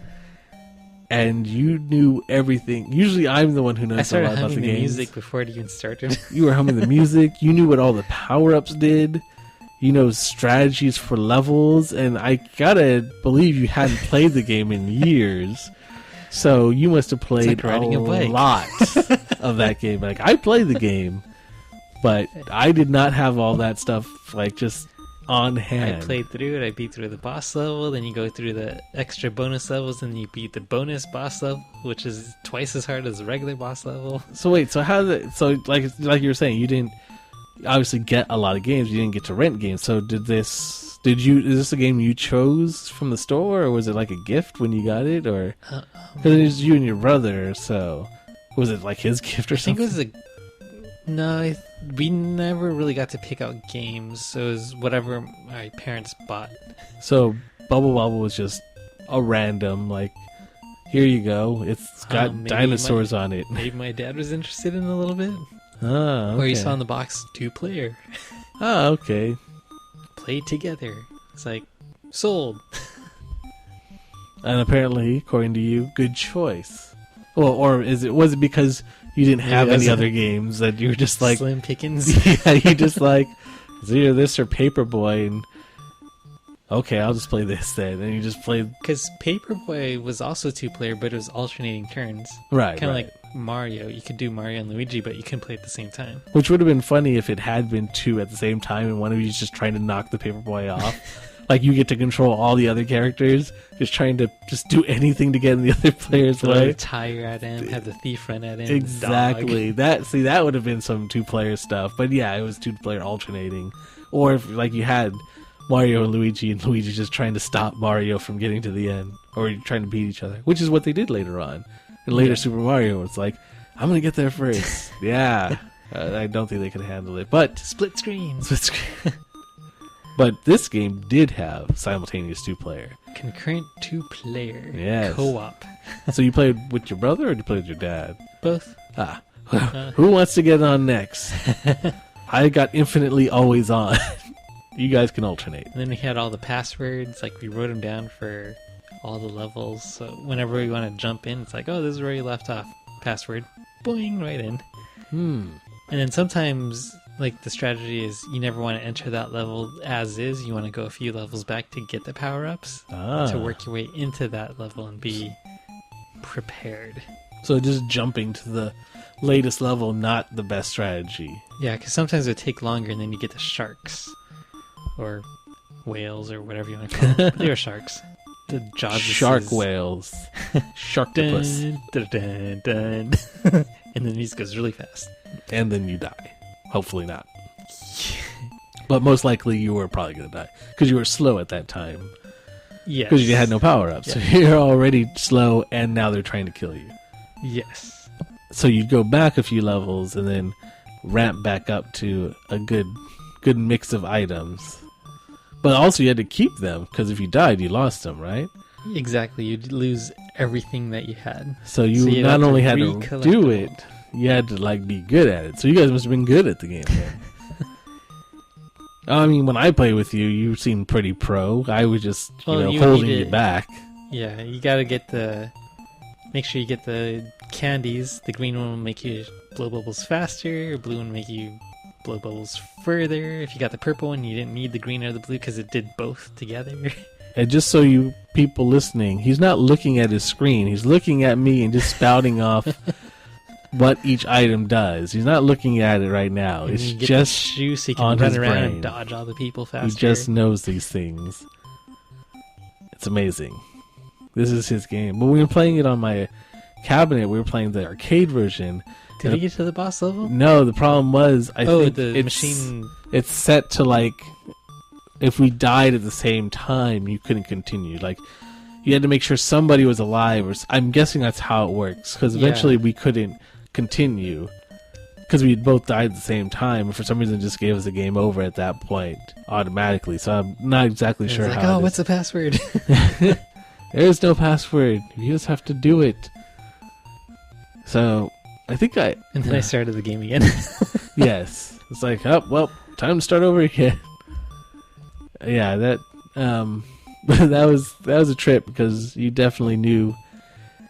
And you knew everything. Usually I'm the one who knows a lot about the games. I started humming the music before it even started. You were humming the music. You knew what all the power-ups did. You know, strategies for levels. And I gotta believe you hadn't played the game in years. So you must have played a lot of that game. Like, I played the game, but I did not have all that stuff, like, just on hand. I played through it. I beat through the boss level. Then you go through the extra bonus levels, and you beat the bonus boss level, which is twice as hard as the regular boss level. So wait, so like you were saying, you didn't obviously get a lot of games. You didn't get to rent games. So is this a game you chose from the store, or was it like a gift when you got it, or because it was you and your brother? So was it like his gift or something? I think it was we never really got to pick out games. So it was whatever my parents bought. So Bubble Bobble was just a random, like, here you go. It's got dinosaurs on it. Maybe my dad was interested in it a little bit. Oh, okay. Or he saw in the box 2-player. Oh, okay. Played together. It's like, sold. And apparently, according to you, good choice. Well, or was it because you didn't have any other games that you were just like... Slim pickings? Yeah, you just like, it's either this or Paperboy, and okay, I'll just play this then. And you just played... Because Paperboy was also 2-player, but it was alternating turns. Right, Kind of like Mario. You could do Mario and Luigi, but you couldn't play at the same time. Which would have been funny if it had been 2 at the same time, and one of you is just trying to knock the Paperboy off. Like, you get to control all the other characters, just trying to just do anything to get in the other player's way. Throw a tire at him, have the thief run at him. Exactly. That would have been some 2-player stuff. But yeah, it was 2-player alternating. Or if, like, you had Mario and Luigi just trying to stop Mario from getting to the end, or trying to beat each other, which is what they did later on. And later Super Mario was like, I'm going to get there first. Yeah. I don't think they could handle it. But Split screen. But this game did have simultaneous 2-player. Concurrent 2-player. Yes. Co-op. So you played with your brother, or did you play with your dad? Both. Who wants to get on next? I got infinitely always on. You guys can alternate. And then we had all the passwords. Like, we wrote them down for all the levels. So whenever we want to jump in, it's like, oh, this is where you left off. Password. Boing, right in. And then sometimes... Like, the strategy is you never want to enter that level as is. You want to go a few levels back to get the power-ups. To work your way into that level and be prepared. So just jumping to the latest level, not the best strategy. Yeah, because sometimes it would take longer and then you get the sharks. Or whales or whatever you want to call them. They were sharks. The Shark whales. Sharktopus. Dun, dun, dun, dun. And the music goes really fast. And then you die. Hopefully not. But most likely you were probably going to die. Because you were slow at that time. Yes. Because you had no power-ups. Yeah. So you're already slow, and now they're trying to kill you. Yes. So you'd go back a few levels and then ramp back up to a good mix of items. But also you had to keep them, because if you died, you lost them, right? Exactly. You'd lose everything that you had. So you not only had to do it, you had to like be good at it. So you guys must have been good at the game then. I mean, when I play with you, you seemed pretty pro. I was just, holding you back. Yeah, you gotta make sure you get the candies. The green one will make you blow bubbles faster. Blue one will make you blow bubbles further. If you got the purple one, you didn't need the green or the blue because it did both together. And just so you people listening, he's not looking at his screen. He's looking at me and just spouting off what each item does. He's not looking at it right now. And it's you get just the shoe so you can on run his around brain. and dodge all the people faster. He just knows these things. It's amazing. This is his game. But we were playing it on my cabinet. We were playing the arcade version. Did we get to the boss level? No, the problem was I think the machine. It's set to like if we died at the same time, you couldn't continue. Like you had to make sure somebody was alive. I'm guessing that's how it works because eventually we couldn't continue because we both died at the same time. And for some reason, it just gave us a game over at that point automatically. So I'm not exactly sure like, how. What's the password? There's no password. You just have to do it. So I think And then I started the game again. Yes. It's like, oh, well, time to start over again. Yeah, that that was a trip because you definitely knew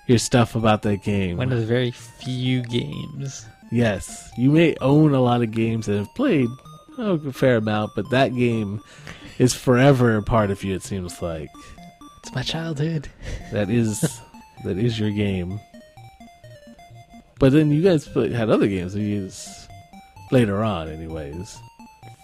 your stuff about that game. One of the very few games. Yes. You may own a lot of games that have played a fair amount, but that game is forever a part of you, it seems like. It's my childhood. That is your game. But then you guys had other games to use later on, anyways.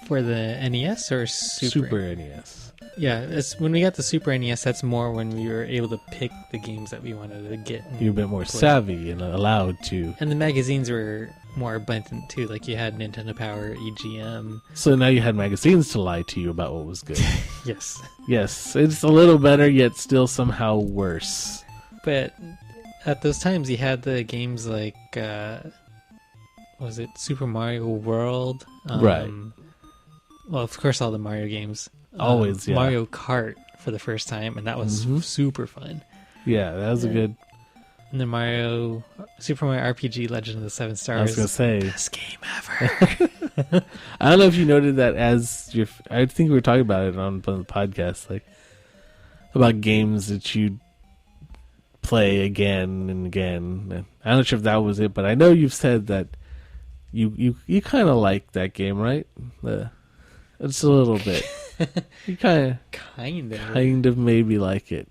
For the NES or Super NES? Yeah, when we got the Super NES, that's more when we were able to pick the games that we wanted to get. You're a bit more savvy and allowed to. And the magazines were more abundant too. Like you had Nintendo Power, EGM. So now you had magazines to lie to you about what was good. Yes. Yes, it's a little better, yet still somehow worse. But at those times, you had the games like, was it Super Mario World? Right. Well, of course, all the Mario games. Always, yeah. Mario Kart for the first time, and that was super fun. Yeah, that was a good... And then Super Mario RPG Legend of the Seven Stars. I was going to say... Best game ever. I don't know if you noted that I think we were talking about it on the podcast, like, about games that you play again and again. I'm not sure if that was it, but I know you've said that you kind of like that game, right? It's a little bit. You kind of maybe like it.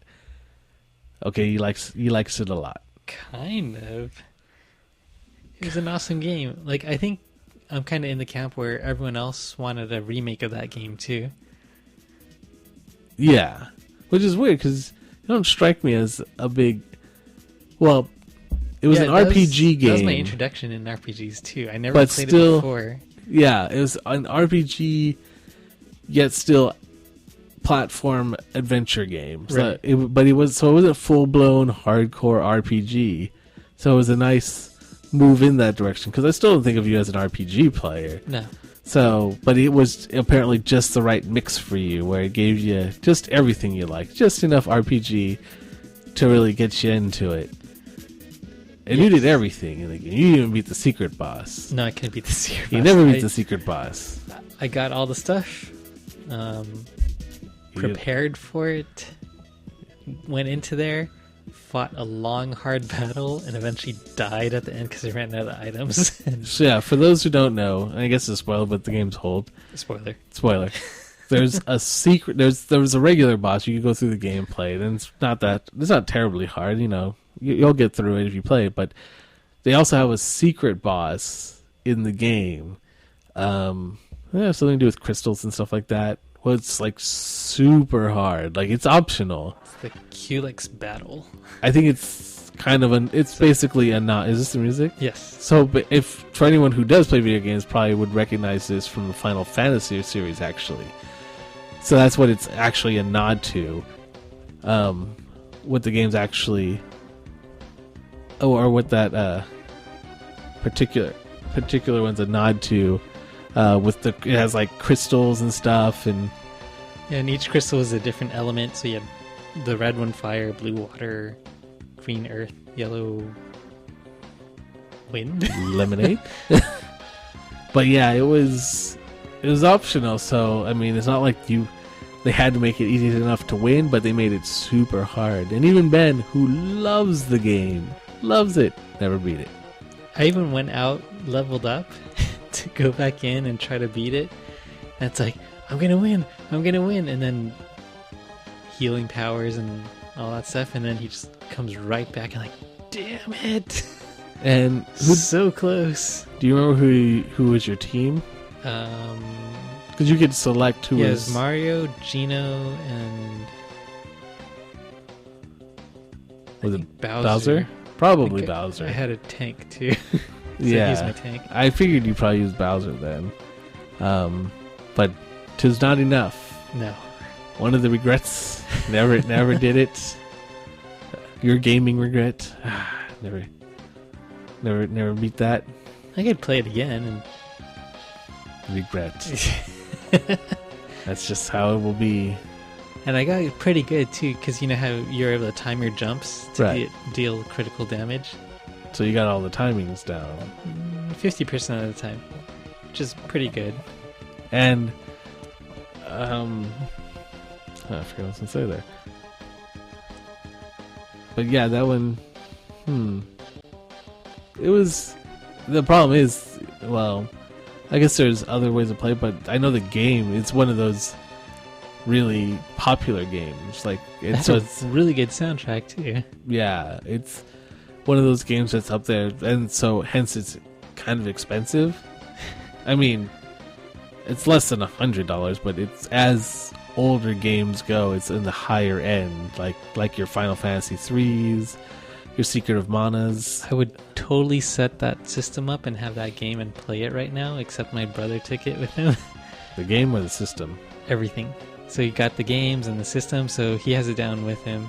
Okay, he likes it a lot. Kind of. It was an awesome game. Like, I think I'm kind of in the camp where everyone else wanted a remake of that game too. Yeah, which is weird because you don't strike me as a big. Well, it was an RPG game. That was my introduction in RPGs too. I never played it before. Yeah, it was an RPG, yet still platform adventure game. So right. it wasn't full blown hardcore RPG. So it was a nice move in that direction because I still don't think of you as an RPG player. No. So, but it was apparently just the right mix for you, where it gave you just everything you like, just enough RPG to really get you into it. And you did everything in the game. You didn't even beat the secret boss. No, I couldn't beat the secret boss. You never beat the secret boss. I got all the stuff. Prepared for it. Went into there. Fought a long, hard battle. And eventually died at the end because I ran out of items. So yeah, for those who don't know, I guess it's a spoiler, but the game's old. Spoiler. There's a secret. There was a regular boss. You can go through the gameplay, and it's not terribly hard. You know, you'll get through it if you play it. But they also have a secret boss in the game. Something to do with crystals and stuff like that. Well, it's like super hard. Like it's optional. It's the Culex battle. I think it's kind of it's basically a nod. Is this the music? Yes. So, but for anyone who does play video games, probably would recognize this from the Final Fantasy series, actually. So that's what it's actually a nod to. what the game's actually, or what that particular one's a nod to. It has like crystals and stuff, and each crystal is a different element. So you have the red one, fire; blue, water; green, earth; yellow, wind. Lemonade. But yeah, it was optional. So I mean, it's not like they had to make it easy enough to win, but they made it super hard. And even Ben, who loves the game, loves it, never beat it. I even went out, leveled up to go back in and try to beat it. And it's like, I'm gonna win, and then healing powers and all that stuff, and then he just comes right back and like, damn it. And so close. Do you remember who was your team? Because you could select who was... Yeah, it was Mario, Gino, and... Was it Bowser? Probably Bowser. I had a tank too. So yeah, he's my tank. I figured you probably used Bowser then. But 'tis not enough. No. One of the regrets. Never did it. Your gaming regret. Never beat that. I could play it again and regret. That's just how it will be. And I got pretty good too, because you know how you're able to time your jumps to deal critical damage. So you got all the timings down. 50% of the time, which is pretty good. And I forgot what I was gonna say there. But yeah, that one. It was. The problem is, well, I guess there's other ways to play, but I know the game. It's one of those really popular games. Like it's a really good soundtrack too. Yeah, it's one of those games that's up there, and so hence it's kind of expensive. I mean, it's less than $100, but it's as older games go, it's in the higher end, like your Final Fantasy 3s, your Secret of Mana's. I would totally set that system up and have that game and play it right now, except my brother took it with him. The game or the system? Everything. So he got the games and the system, so he has it down with him.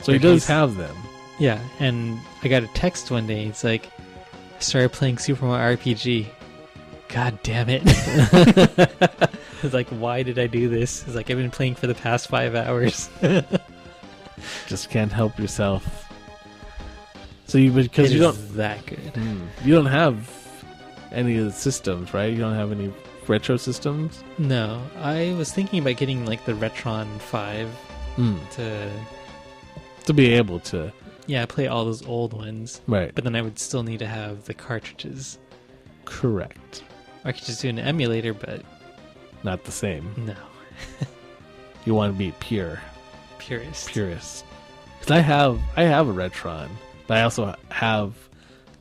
So he does have them. Yeah, and I got a text one day. It's like, I started playing Super Mario RPG. God damn it. It's like, why did I do this? It's like, I've been playing for the past 5 hours. Just can't help yourself. So because you don't that good. You don't have any of the systems, right? You don't have any retro systems? No, I was thinking about getting like the Retron 5 to be able to play all those old ones. Right. But then I would still need to have the cartridges. Correct. I could just do an emulator, but not the same. No. You want to be purist. Because I have a Retron, but I also have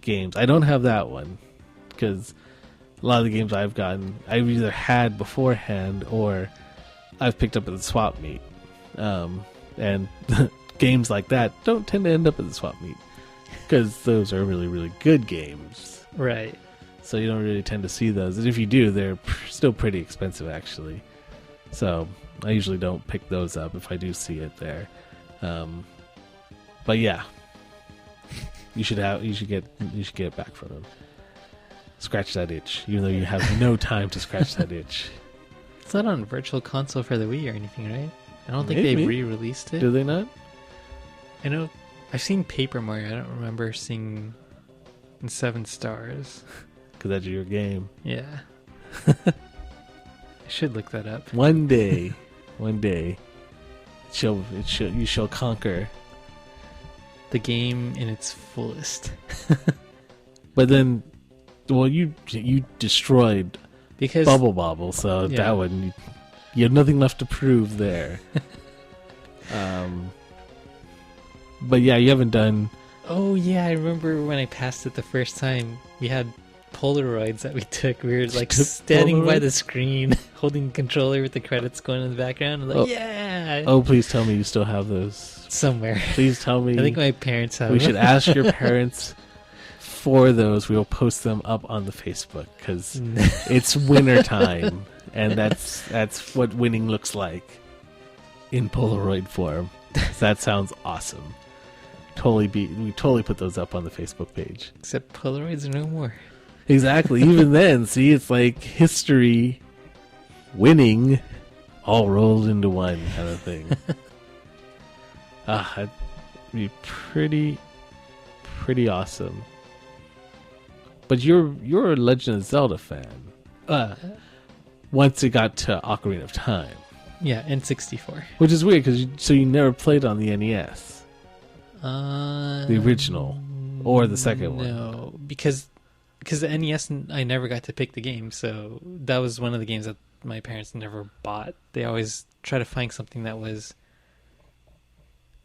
games. I don't have that one because a lot of the games I've gotten, I've either had beforehand or I've picked up at the swap meet. And games like that don't tend to end up at the swap meet because those are really, really good games. Right. So you don't really tend to see those. And if you do, they're still pretty expensive, actually. So I usually don't pick those up if I do see it there. But yeah, you should get it back from them. Scratch that itch, even though you have no time to scratch that itch. It's not on Virtual Console for the Wii or anything, right? I don't think they re-released it. Do they not? I know I've seen Paper Mario. I don't remember seeing 7 Stars. Because that's your game. Yeah. I should look that up. One day, you shall conquer the game in its fullest. But then, well, you destroyed Bubble Bobble, so that one you have nothing left to prove there. But yeah, you haven't done. Oh yeah, I remember when I passed it the first time. We had Polaroids that we took. We were like standing by the screen, holding the controller with the credits going in the background. And like, yeah. Oh, please tell me you still have those somewhere. Please tell me. I think my parents have. We should ask your parents for those. We will post them up on the Facebook because it's winter time, and that's what winning looks like in Polaroid form. That sounds awesome. We totally put those up on the Facebook page. Except Polaroids are no more. Exactly. Even then, see, it's like history winning all rolled into one kind of thing. That'd be pretty awesome. But you're a Legend of Zelda fan. Once it got to Ocarina of Time. Yeah, N64. Which is weird, because you never played on the NES. The original. Or the second one. No, because the NES, I never got to pick the game, so that was one of the games that my parents never bought. They always try to find something that was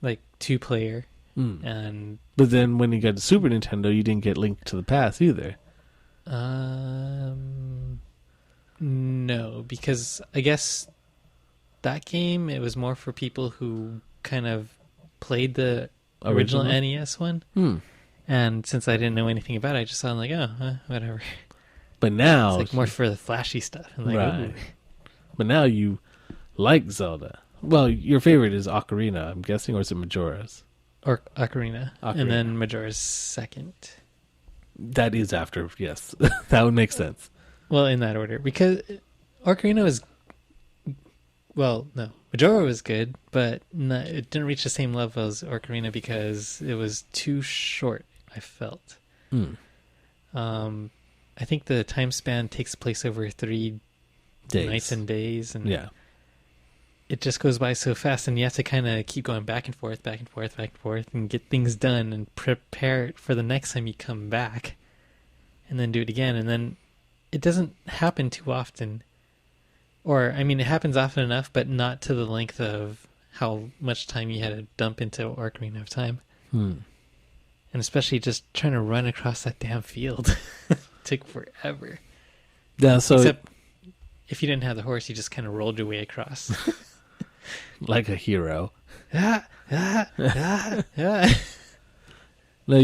like 2-player. And but then when you got to Super Nintendo, you didn't get Link to the Past either. No, because I guess that game, it was more for people who kind of played the original NES one. And since I didn't know anything about it, I just thought like, whatever. But now it's like more for the flashy stuff. I'm like, right. Ooh. But now you like Zelda. Well, your favorite is Ocarina, I'm guessing, or is it Majora's? Or Ocarina. And then Majora's second. That is after, yes. That would make sense. Well, in that order. Because Ocarina was... Well, no. Majora was good, but it didn't reach the same level as Ocarina because it was too short, I felt. I think the time span takes place over 3 nights and days. And yeah. It just goes by so fast, and you have to kind of keep going back and forth, and get things done and prepare it for the next time you come back, and then do it again. And then it doesn't happen too often. Or, I mean, it happens often enough, but not to the length of how much time you had to dump into Ocarina of Time. And especially just trying to run across that damn field. Took forever. Yeah, so... Except if you didn't have the horse, you just kind of rolled your way across. Like a hero. No,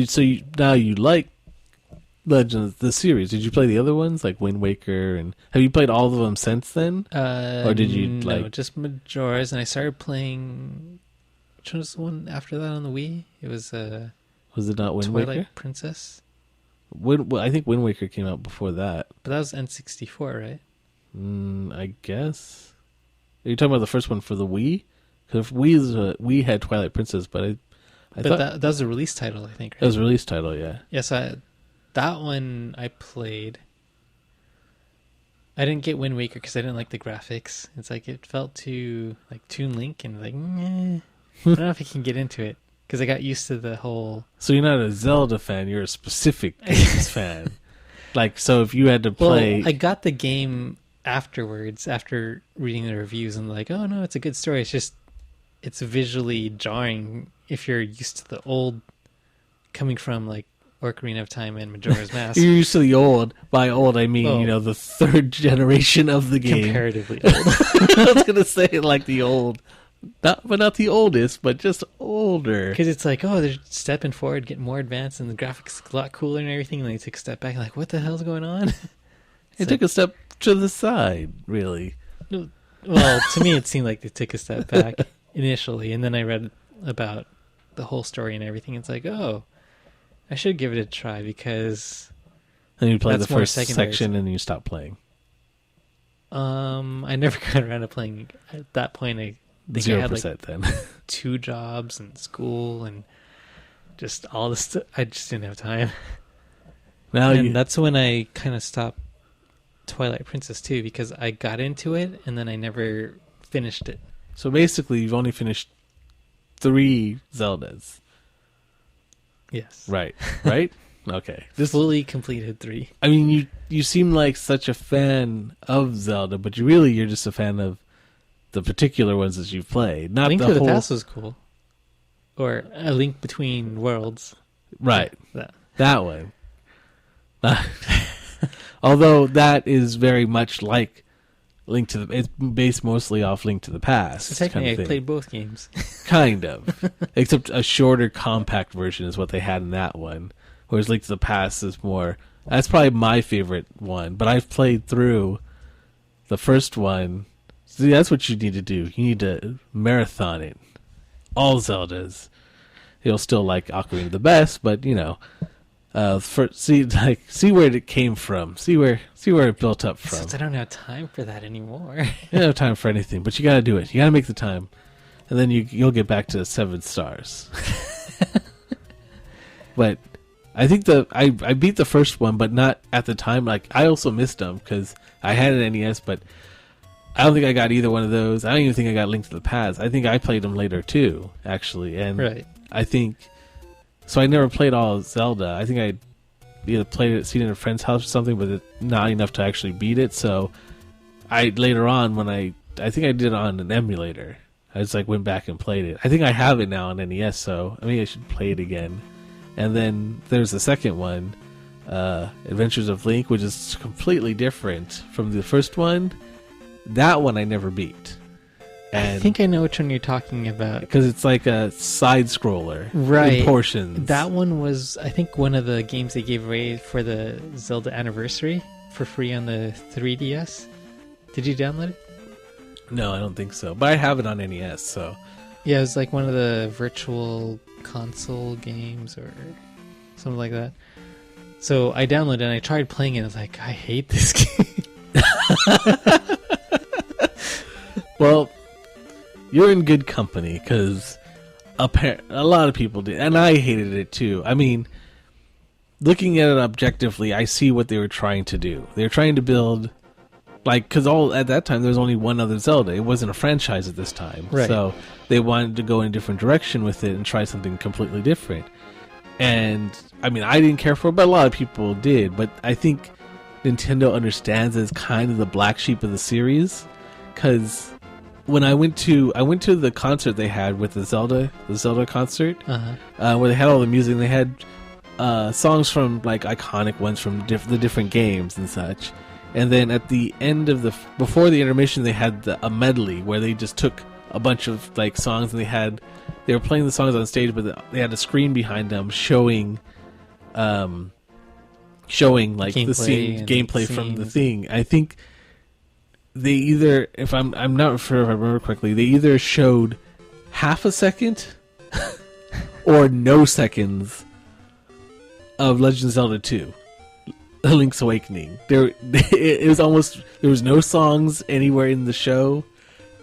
so now you like Legends, the series. Did you play the other ones, like Wind Waker, and have you played all of them since then? Or did you no, just Majora's, and I started playing. Which one was the one after that on the Wii? It was was it not Wind Twilight Waker? Princess. I think Wind Waker came out before that. But that was N64, right? I guess. Are you talking about the first one for the Wii? Because Wii had Twilight Princess, but I thought that was a release title, I think. Right? That was a release title, yeah. Yes, that one I played. I didn't get Wind Waker because I didn't like the graphics. It's like it felt too like Toon Link, and like I don't know if I can get into it because I got used to the whole. So you're not a Zelda fan; you're a specific games fan. Like, so if you had to play, I got the game afterwards after reading the reviews and like, oh no, it's a good story. It's just it's visually jarring if you're used to the old, coming from like Ocarina of Time and Majora's Mask. You're used to the old. By old, I mean, the third generation of the game. Comparatively old. I was going to say like the old. Not the oldest, but just older. Because it's like, oh, they're stepping forward, getting more advanced, and the graphics a lot cooler and everything. And then they took a step back, like, what the hell's going on? Took a step to the side, really. Well, to me, it seemed like they took a step back initially, and then I read about the whole story and everything. It's like, oh, I should give it a try because. And you play the that's more first secondary. section, and you stop playing. I never got around to playing. At that point, I think 0% I had like then. 2 jobs and school and just all this stuff. I just didn't have time. That's when I kind of stopped Twilight Princess too, because I got into it and then I never finished it. So basically, you've only finished 3 Zeldas. Yes. Right. Okay. Just fully completed 3. I mean, you seem like such a fan of Zelda, but you're just a fan of the particular ones that you've played. Not Link the to the whole... Past was cool. Or A Link Between Worlds. Right. Yeah, that one. Although that is very much like Link to the... It's based mostly off Link to the Past. So technically, kind of I played both games. Kind of. Except a shorter, compact version is what they had in that one. Whereas Link to the Past is more... That's probably my favorite one. But I've played through the first one. See, that's what you need to do. You need to marathon it. all Zeldas. He'll still like Ocarina the best, but see where it came from, see where it built up from. Since I don't have time for that anymore. You don't have time for anything, but you got to do it. You got to make the time, and then you'll get back to 7 stars. But I think I beat the first one, but not at the time. Like, I also missed them because I had an NES, but I don't think I got either one of those. I don't even think I got Link to the Past. I think I played them later too, actually. And right. I think so. I never played all of Zelda. I think I either played it, seen it at a friend's house or something, but not enough to actually beat it. So I later on, when I think I did it on an emulator. I just went back and played it. I think I have it now on NES, so I mean I should play it again. And then there's the second one, Adventures of Link, which is completely different from the first one. That one I never beat. And I think I know which one you're talking about. Because it's like a side-scroller right. in portions. That one was, I think, one of the games they gave away for the Zelda anniversary for free on the 3DS. Did you download it? No, I don't think so. But I have it on NES, so... Yeah, it was like one of the virtual console games or something like that. So I downloaded it and I tried playing it. I was like, I hate this game. Well, you're in good company because a lot of people did, and I hated it too. I mean, looking at it objectively, I see what they were trying to do. They were trying to build, because at that time there was only one other Zelda. It wasn't a franchise at this time, right. So they wanted to go in a different direction with it and try something completely different. And I mean, I didn't care for it, but a lot of people did. But I think Nintendo understands as kind of the black sheep of the series, because when I went to the concert they had with the Zelda concert, where they had all the music, and they had songs from iconic ones from the different games and such. And then at the end of before the intermission, they had a medley where they just took a bunch of songs, and they were playing the songs on stage, but they had a screen behind them showing the gameplay from the thing. I think they either, if I'm not sure if I remember correctly, they either showed half a second or no seconds of Legend of Zelda 2, Link's Awakening. It was almost, there was no songs anywhere in the show.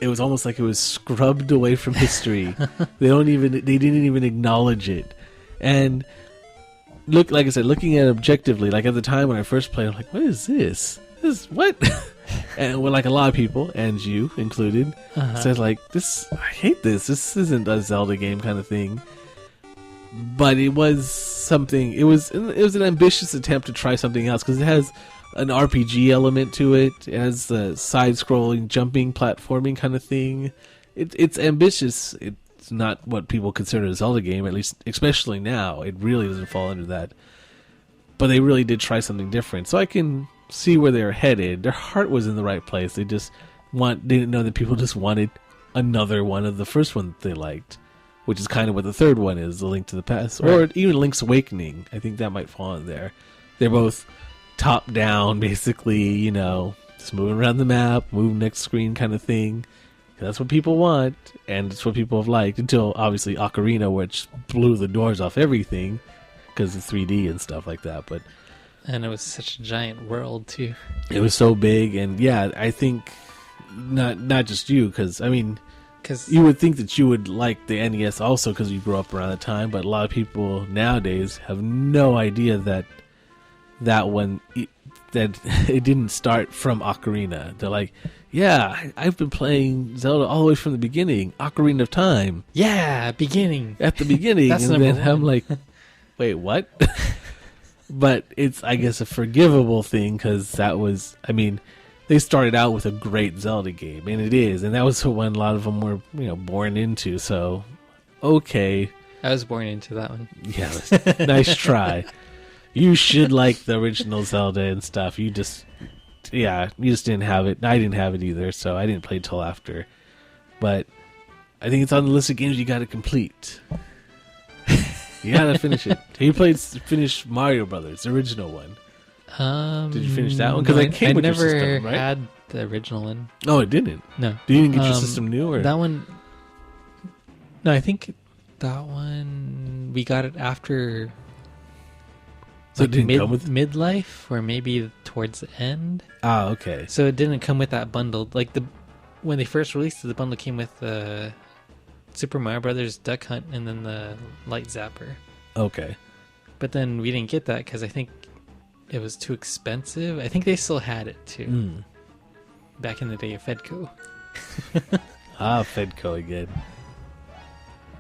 It was almost like it was scrubbed away from history. They didn't even acknowledge it. And like I said, looking at it objectively, at the time when I first played, I'm like, what is this? What? And a lot of people, and you included, said this. I hate this. This isn't a Zelda game kind of thing. But it was something. It was an ambitious attempt to try something else, because it has an RPG element to it. It has the side-scrolling, jumping, platforming kind of thing. It's ambitious. It's not what people consider a Zelda game, at least, especially now. It really doesn't fall under that. But they really did try something different. So I can see where they're headed. Their heart was in the right place. They just didn't know that people just wanted another one of the first one that they liked, which is kind of what the third one is, The Link to the Past, right. Or even Link's Awakening. I think that might fall in there. They're both top down, basically, just moving around the map, move next screen kind of thing. That's what people want, and it's what people have liked, until obviously Ocarina, which blew the doors off everything because of 3D and stuff like that. And it was such a giant world too. It was so big, and yeah, I think not just you, because I mean, you would think that you would like the NES also because you grew up around the time, but a lot of people nowadays have no idea that it didn't start from Ocarina. They're like, yeah, I've been playing Zelda all the way from the beginning, Ocarina of Time. Yeah, beginning. At the beginning. That's and then one. I'm like, wait, what? But it's, I guess, a forgivable thing, because that was, I mean, they started out with a great Zelda game, and it is, and that was the one a lot of them were, born into, so, okay. I was born into that one. Yeah, nice try. You should like the original Zelda and stuff. You just didn't have it. I didn't have it either, so I didn't play till after. But I think it's on the list of games you got to complete. You got to finish it. Have you finished Mario Brothers, the original one? Did you finish that one? Because it came with your system, right? I never had the original one. Oh, it didn't? No. Did you even get your system new? Or? That one... No, I think that one we got it after. So it didn't come with midlife, or maybe towards the end. Ah, okay. So it didn't come with that bundle. Like when they first released it, the bundle came with Super Mario Brothers, Duck Hunt, and then the Light Zapper. Okay. But then we didn't get that because I think it was too expensive. I think they still had it too. Back in the day of Fedco. Fedco again.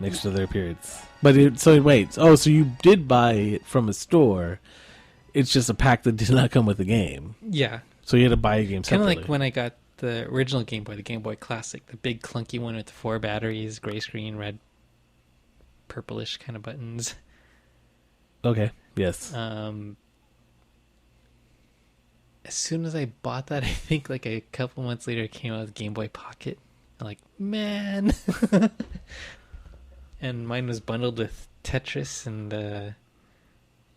Next to their periods. But wait. Oh, so you did buy it from a store. It's just a pack that did not come with the game. Yeah. So you had to buy a game separately. Kind of like when I got the original Game Boy, the Game Boy Classic, the big clunky one with the 4 batteries, gray screen, red, purplish kind of buttons. Okay. Yes. As soon as I bought that, I think like a couple months later, it came out with Game Boy Pocket. I'm like, man. And mine was bundled with Tetris and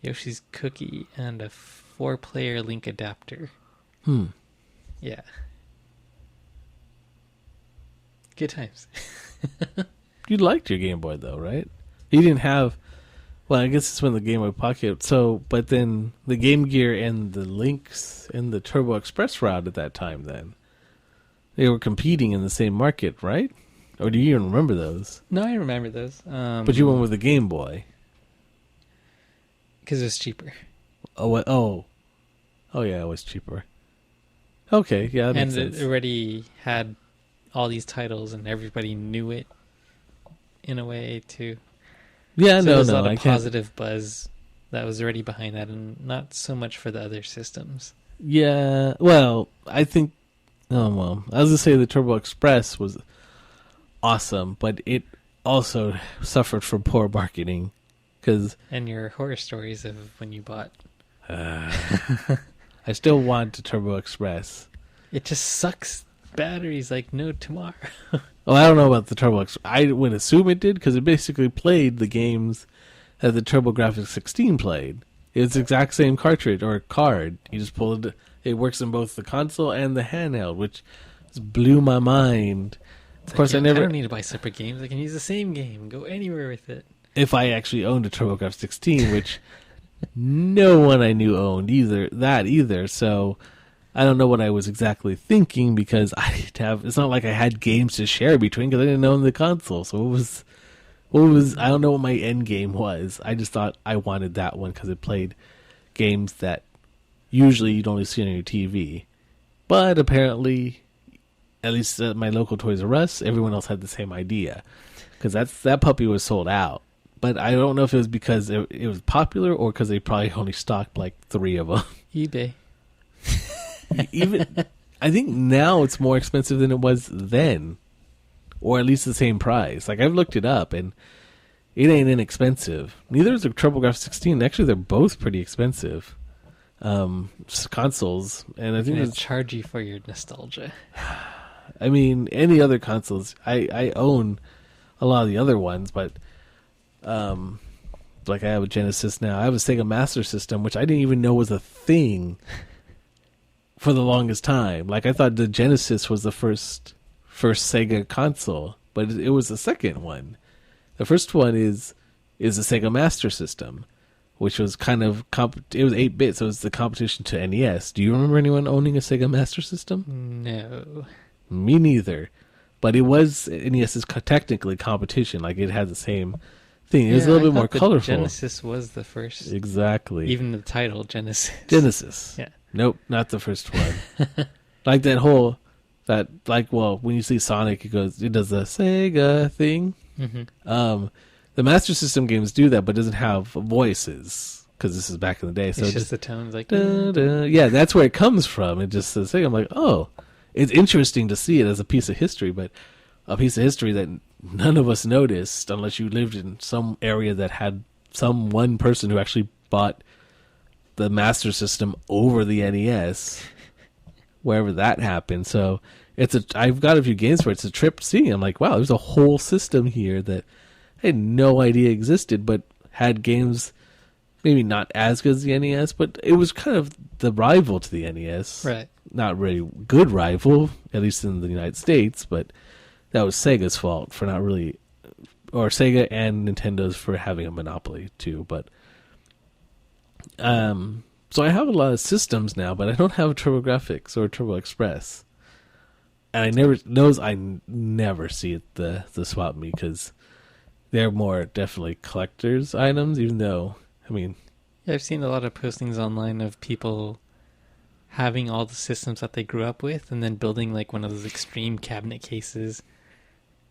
Yoshi's Cookie and a 4-player Link adapter. Yeah. Good times. You liked your Game Boy though, right? You didn't have... Well, I guess it's when the Game Boy Pocket... So, but then the Game Gear and the Lynx and the Turbo Express route at that time then. They were competing in the same market, right? Or do you even remember those? No, I remember those. But you went with the Game Boy. Because it was cheaper. Oh, yeah, it was cheaper. Okay, yeah, that makes sense. And it already had all these titles, and everybody knew it in a way, too. Yeah, so no, there's a no. lot of positive buzz that was already behind that, and not so much for the other systems. Yeah, well, I think... Oh, well, I was going to say the Turbo Express was awesome, but it also suffered from poor marketing. And your horror stories of when you bought... I still want the Turbo Express. It just sucks batteries like no tomorrow. Well, I don't know about the Turbo Express. I would assume it did, because it basically played the games that the TurboGrafx 16 played. It's the exact same cartridge, or card. You just pull it. It works in both the console and the handheld, which just blew my mind. Of course, I don't need to buy separate games. I can use the same game. Go anywhere with it. If I actually owned a TurboGrafx 16, which no one I knew owned either. So I don't know what I was exactly thinking, because I didn't have. It's not like I had games to share between, because I didn't own the console. So what was? I don't know what my end game was. I just thought I wanted that one because it played games that usually you'd only see on your TV. But apparently, at least at my local Toys R Us, everyone else had the same idea, because that puppy was sold out. But I don't know if it was because it was popular, or because they probably only stocked like 3 of them. eBay. Even I think now it's more expensive than it was then, or at least the same price. Like, I've looked it up, and it ain't inexpensive. Neither is the TurboGrafx 16. Actually, they're both pretty expensive consoles, and I think they charge you for your nostalgia. I mean, any other consoles, I own a lot of the other ones, but like I have a Genesis now. I have a Sega Master System, which I didn't even know was a thing for the longest time. Like, I thought the Genesis was the first Sega console, but it was the second one. The first one is the Sega Master System, which was kind of it was 8-bit, so it was the competition to NES. Do you remember anyone owning a Sega Master System? No. Me neither. But it was NES's technically competition. Like, it had the same thing. It was a little bit more colorful. Genesis was the first. Exactly. Even the title, Genesis. Genesis. Yeah. Nope, not the first one. Like that whole, when you see Sonic, it does the Sega thing. Mm-hmm. The Master System games do that, but doesn't have voices, because this is back in the day. So it's just the tones like... Da, da. Yeah, that's where it comes from. It just says, I'm like, oh, it's interesting to see it as a piece of history, but a piece of history that none of us noticed unless you lived in some area that had some one person who actually bought the Master System over the NES, wherever that happened. So I've got a few games where it's a trip seeing. I'm like, wow, there's a whole system here that I had no idea existed, but had games maybe not as good as the NES, but it was kind of the rival to the NES. Right. Not really good rival, at least in the United States, but that was Sega's fault for not really or Sega and Nintendo's for having a monopoly too. But so I have a lot of systems now, but I don't have TurboGrafx or Turbo Express. And I never see it the swap meet because they're more definitely collector's items. Even though, I mean, Yeah, I've seen a lot of postings online of people having all the systems that they grew up with, and then building like one of those extreme cabinet cases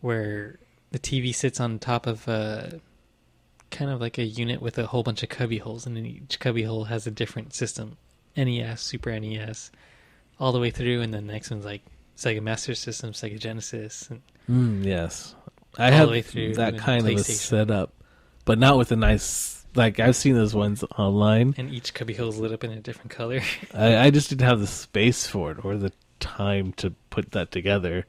where the TV sits on top of a kind of like a unit with a whole bunch of cubby holes, and then each cubby hole has a different system: NES, Super NES, all the way through, and then the next one's like Sega Master System, Sega Genesis, and yes, I all have the way through that and kind of a PlayStation. setup, but not with a nice. Like I've seen those ones online. And each cubby hole is lit up in a different color. I just didn't have the space for it or the time to put that together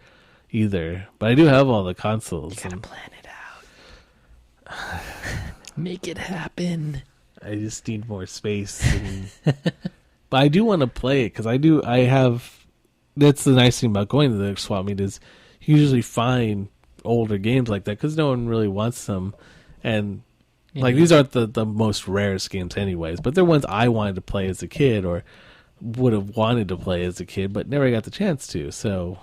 either. But I do have all the consoles. You gotta plan it out. Make it happen. I just need more space. But I do want to play it because I have. That's the nice thing about going to the swap meet is you usually find older games like that because no one really wants them, and like these aren't the most rarest games anyways, but they're ones I wanted to play as a kid or would have wanted to play as a kid, but never got the chance to. So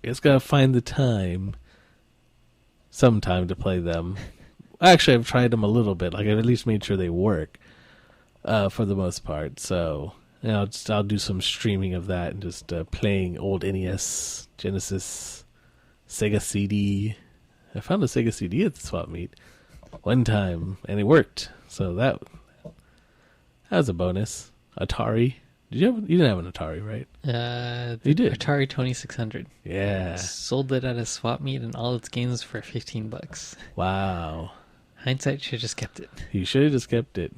I just gotta find the time, sometime to play them. Actually, I've tried them a little bit. Like I've at least made sure they work for the most part. So. I'll do some streaming of that and just playing old NES, Genesis, Sega CD. I found a Sega CD at the swap meet one time, and it worked. So that was a bonus. Atari. You didn't have an Atari, right? You did. Atari 2600. Yeah. Sold it at a swap meet and all its games for $15. Wow. Hindsight, should have just kept it. You should have just kept it.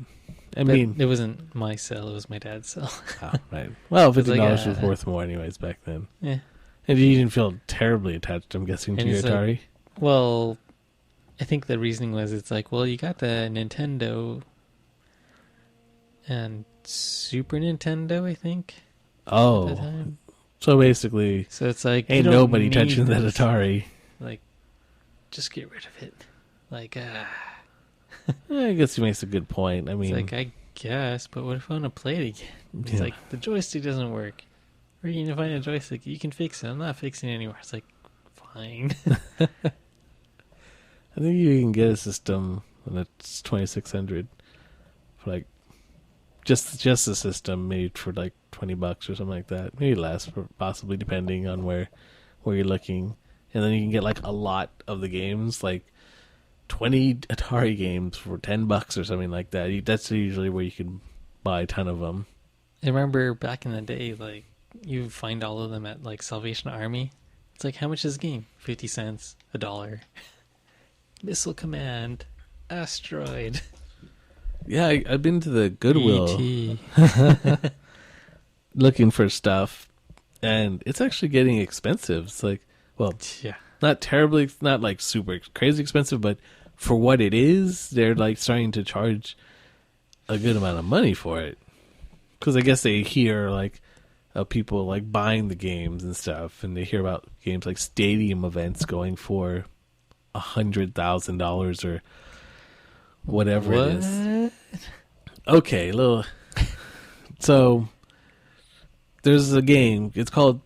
I But mean, it wasn't my sale; it was my dad's sale. oh, right. Well, $50 like, was worth more anyways back then. Yeah. And you didn't feel terribly attached, I'm guessing, to And your it's Atari. Well, I think the reasoning was it's like, well, you got the Nintendo and Super Nintendo, I think. At the Oh, time. so basically, So it's like ain't you don't nobody need touching that this. Atari. Like, just get rid of it. Like, I guess he makes a good point. I it's mean, like I guess, but what if I want to play it again? It's Yeah. like the joystick doesn't work. Where are you gonna find a joystick? You can fix it. I'm not fixing it anymore. It's like, fine. I think you can get a system and it's 2600 for like just a system made for like $20 or something like that. Maybe less, possibly depending on where you're looking. And then you can get like a lot of the games, like 20 Atari games for $10 or something like that. That's usually where you can buy a ton of them. I remember back in the day, like, you find all of them at, like, Salvation Army. It's like, how much is the game? 50 cents, $1. Missile Command, Asteroid, Yeah, I've been to the Goodwill E.T. looking for stuff, and it's actually getting expensive. It's like, well, Yeah. not terribly, not like super crazy expensive, but for what it is, they're like starting to charge a good amount of money for it. Because I guess they hear like of people like buying the games and stuff, and they hear about games like stadium events going for $100,000 or whatever it is. Okay, little. So there's a game. It's called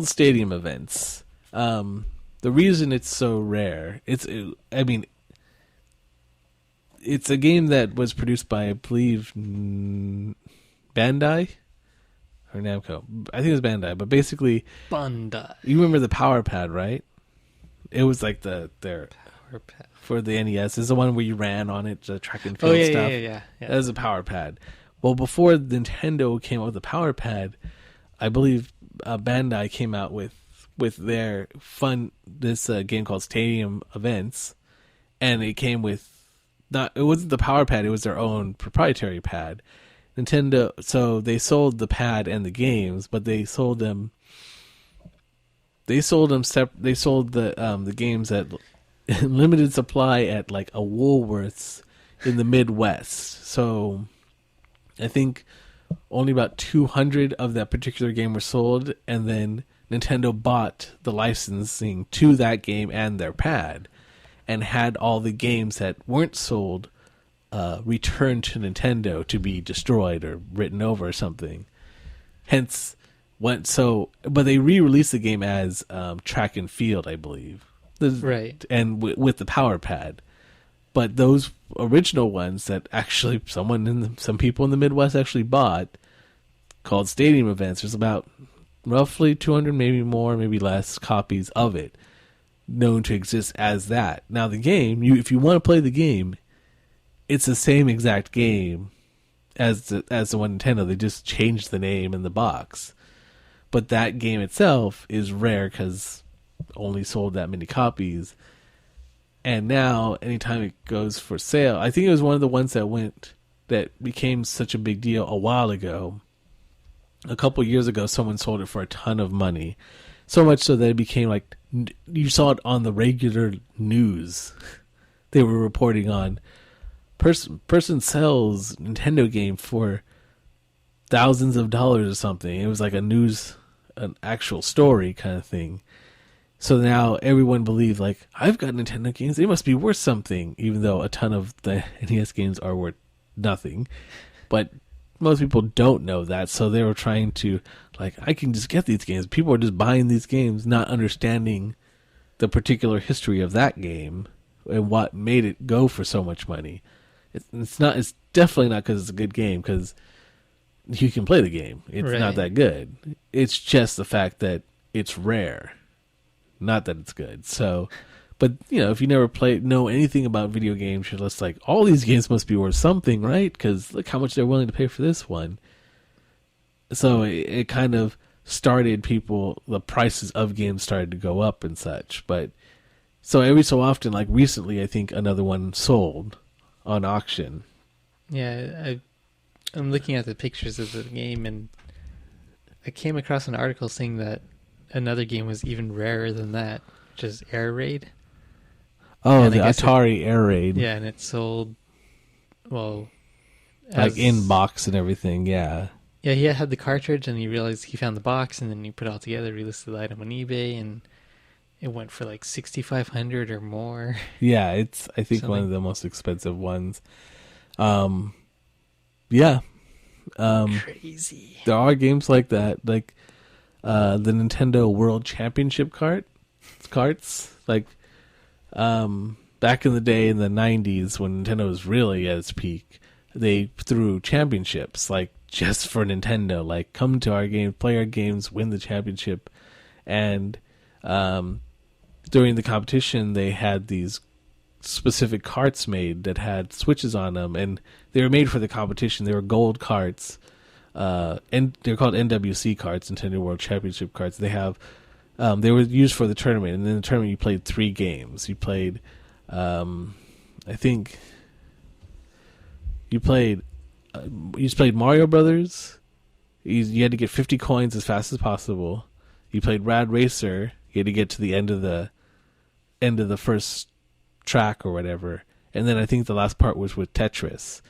Stadium Events. The reason it's so rare, it's a game that was produced by, I believe, Bandai or Namco. I think it was Bandai, but basically, Bandai. you remember the Power Pad, right? It was like their Power Pad. for the NES. Is the one where you ran on it, the track and field Oh, yeah, stuff. yeah. That was a Power Pad. Well, before Nintendo came out with the Power Pad, I believe Bandai came out with their this game called Stadium Events, and it came with it wasn't the Power Pad, it was their own proprietary pad. Nintendo, so they sold the pad and the games, but they sold them. They sold the games at limited supply at like a Woolworths in the Midwest. So I think only about 200 of that particular game were sold, and then Nintendo bought the licensing to that game and their pad. and had all the games that weren't sold returned to Nintendo to be destroyed or written over or something. Hence, but they re-released the game as Track and Field, I believe, Right. and with the Power Pad. But those original ones that actually some people in the Midwest actually bought, called Stadium Events, there's about roughly 200, maybe more, maybe less copies of it known to exist as that. Now the game, if you want to play the game, it's the same exact game as the one Nintendo. They just changed the name in the box. But that game itself is rare because only sold that many copies. And now, anytime it goes for sale, I think it was one of the ones that became such a big deal a while ago. A couple years ago, someone sold it for a ton of money. So much so that it became like, you saw it on the regular news. They were reporting on, person sells Nintendo game for thousands of dollars or something. It was like an actual story kind of thing. So now everyone believes, like, I've got Nintendo games, they must be worth something, even though a ton of the NES games are worth nothing. But most people don't know that, so they were trying to, like, I can just get these games. People are just buying these games, not understanding the particular history of that game and what made it go for so much money. It's definitely not because it's a good game, because you can play the game. It's Right. not that good. It's just the fact that it's rare, not that it's good. So, but if you never know anything about video games, you're just like, all these games must be worth something, right? Because look how much they're willing to pay for this one. So it kind of started the prices of games started to go up and such. But so every so often, like recently, I think another one sold on auction. Yeah, I'm looking at the pictures of the game, and I came across an article saying that another game was even rarer than that, which is Air Raid. Oh, And the I guess Atari Air Raid. Yeah, and it sold, well, Like in box and everything, yeah. Yeah, he had the cartridge, and he realized he found the box, and then he put it all together, relisted the item on eBay, and it went for like $6,500 or more. Yeah, it's I think one of the most expensive ones. Yeah. Crazy. There are games like that, like the Nintendo World Championship carts. Like back in the day in the 90s when Nintendo was really at its peak, they threw championships like just for Nintendo, like come to our game, play our games, win the championship. And during the competition, they had these specific carts made that had switches on them, and they were made for the competition. They were gold carts, and they're called NWC carts, Nintendo World Championship carts. They were used for the tournament, and in the tournament you played 3 games. You played, I think, you played Mario Brothers. You had to get 50 coins as fast as possible. You played Rad Racer. You had to get to the end of the first track or whatever, and then I think the last part was with Tetris,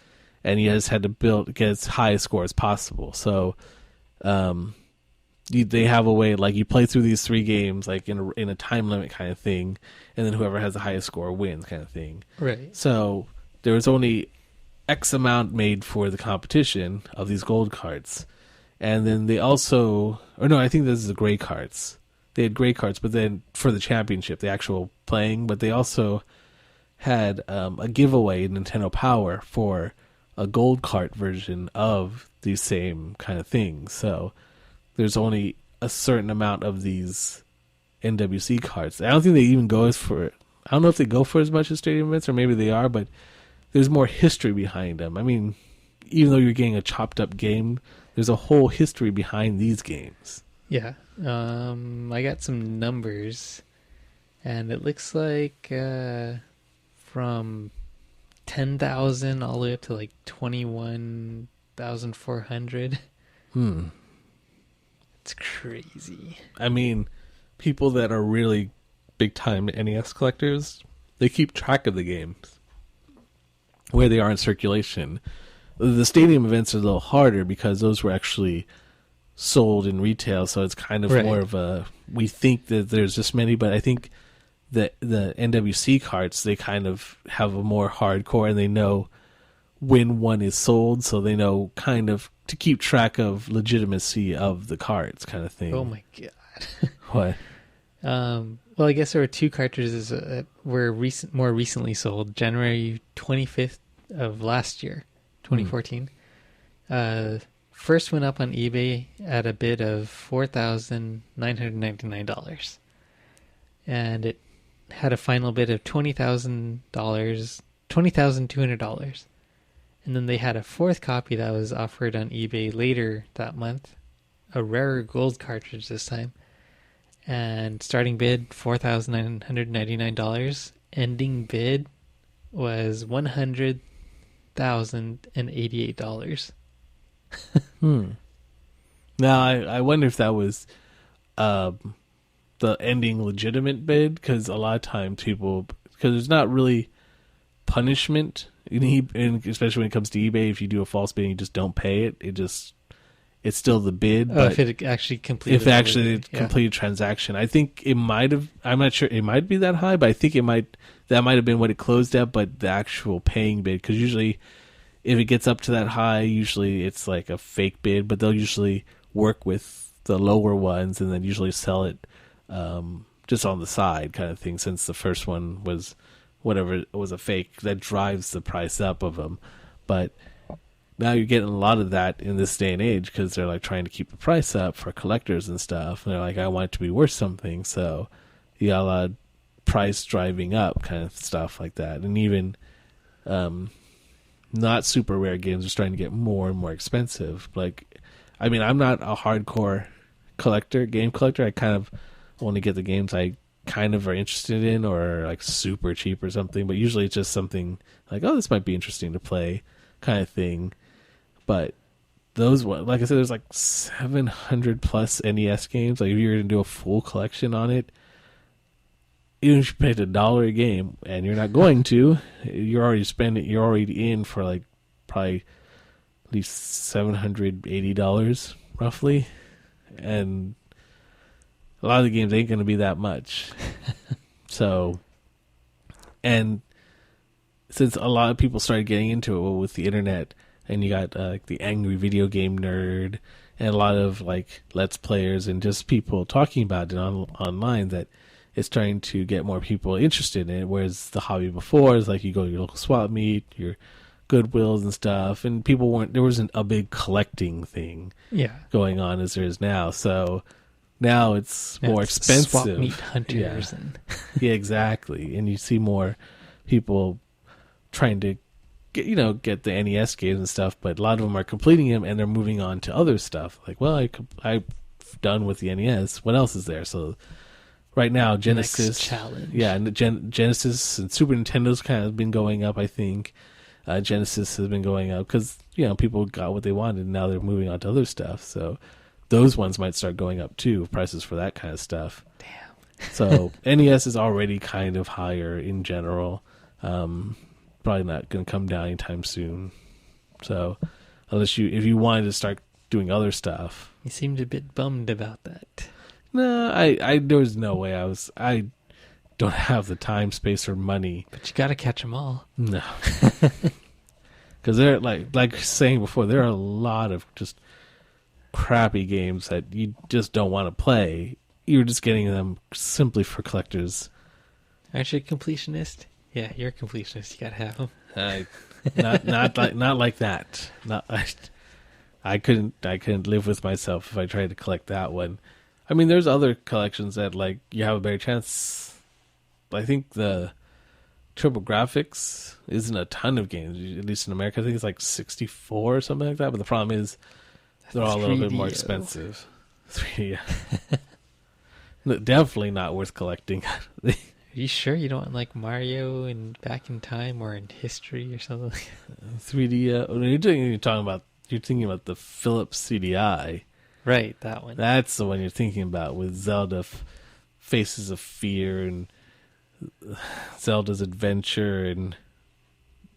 and you just had to get as high a score as possible. So they have a way, like, you play through these 3 games like in a time limit kind of thing, and then whoever has the highest score wins kind of thing. Right. So there was only X amount made for the competition of these gold carts, and then they also, or no, I think this is the gray carts. They had gray carts, but then for the championship, the actual playing, but they also had a giveaway in Nintendo Power for a gold cart version of these same kind of things. So there's only a certain amount of these NWC carts. I don't think they even go I don't know if they go for as much as Stadium Events, or maybe they are, but there's more history behind them. I mean, even though you're getting a chopped up game, there's a whole history behind these games. Yeah. I got some numbers, and it looks like from 10,000 all the way up to like 21,400. It's crazy. I mean, people that are really big time NES collectors, they keep track of the games, where they are in circulation. The Stadium Events are a little harder because those were actually sold in retail, so it's kind of more of a, we think that there's this many, but I think the NWC carts, they kind of have a more hardcore, and they know when one is sold, so they know kind of to keep track of legitimacy of the carts, kind of thing. Oh my god. What? Well, I guess there were two cartridges that were more recently sold. January 25th of last year, 2014. First went up on eBay at a bid of $4,999. And it had a final bid of $20,200. And then they had a fourth copy that was offered on eBay later that month, a rarer gold cartridge this time. And starting bid $4,999. Ending bid was $100,088. Now I wonder if that was the ending legitimate bid, because a lot of times people, because there's not really punishment and especially when it comes to eBay, if you do a false bid and you just don't pay it, it's still the bid. Oh, but if it actually completed. If actually completed transaction, I think it might have. I'm not sure it might be that high, but I think that might have been what it closed at. But the actual paying bid, because usually if it gets up to that high, usually it's like a fake bid. But they'll usually work with the lower ones and then usually sell it just on the side, kind of thing. Since the first one was whatever, it was a fake, that drives the price up of them. But now you're getting a lot of that in this day and age, because they're like trying to keep the price up for collectors and stuff. And they're like, I want it to be worth something. So you got a lot of price driving up kind of stuff like that. And even not super rare games are starting to get more and more expensive. Like, I mean, I'm not a hardcore game collector. I kind of only get the games I kind of are interested in, or like super cheap or something. But usually it's just something like, oh, this might be interesting to play kind of thing. But those ones, like I said, there's like 700 plus NES games. Like if you're going to do a full collection on it, even if you paid $1 a game, and you're not going to, you're already in for like probably at least $780 roughly. And a lot of the games ain't going to be that much. So, and since a lot of people started getting into it with the internet, and you got like the angry video game nerd and a lot of like Let's Players and just people talking about it online, that it's trying to get more people interested in it. Whereas the hobby before is like you go to your local swap meet, your Goodwills and stuff, and there wasn't a big collecting thing going on as there is now. So now it's more expensive. Swap meet hunters. Yeah, exactly. And you see more people trying to get the NES games and stuff, but a lot of them are completing them and they're moving on to other stuff. Like, well, I'm done with the NES. What else is there? So right now, Genesis, next challenge. Yeah, and Genesis and Super Nintendo's kind of been going up. I think Genesis has been going up because people got what they wanted, and now they're moving on to other stuff. So those ones might start going up too. Prices for that kind of stuff. Damn. So NES is already kind of higher in general. Probably not going to come down anytime soon. So if you wanted to start doing other stuff. You seemed a bit bummed about that. No, I there was no way I don't have the time, space, or money. But you got to catch them all. No. Because they're like saying before, there are a lot of just crappy games that you just don't want to play. You're just getting them simply for collectors. Aren't you a completionist? Yeah, you're a completionist. You gotta have them. Not like that. I couldn't live with myself if I tried to collect that one. I mean, there's other collections that like you have a better chance. I think the TurboGrafx isn't a ton of games, at least in America. I think it's like 64 or something like that. But the problem is they're all a little bit more expensive. 3D. Definitely not worth collecting. Are you sure you don't want like Mario and Back in Time or in History or something? 3D. You're thinking about the Philips CDI, right? That one. That's the one you're thinking about with Zelda, Faces of Fear, and Zelda's Adventure, and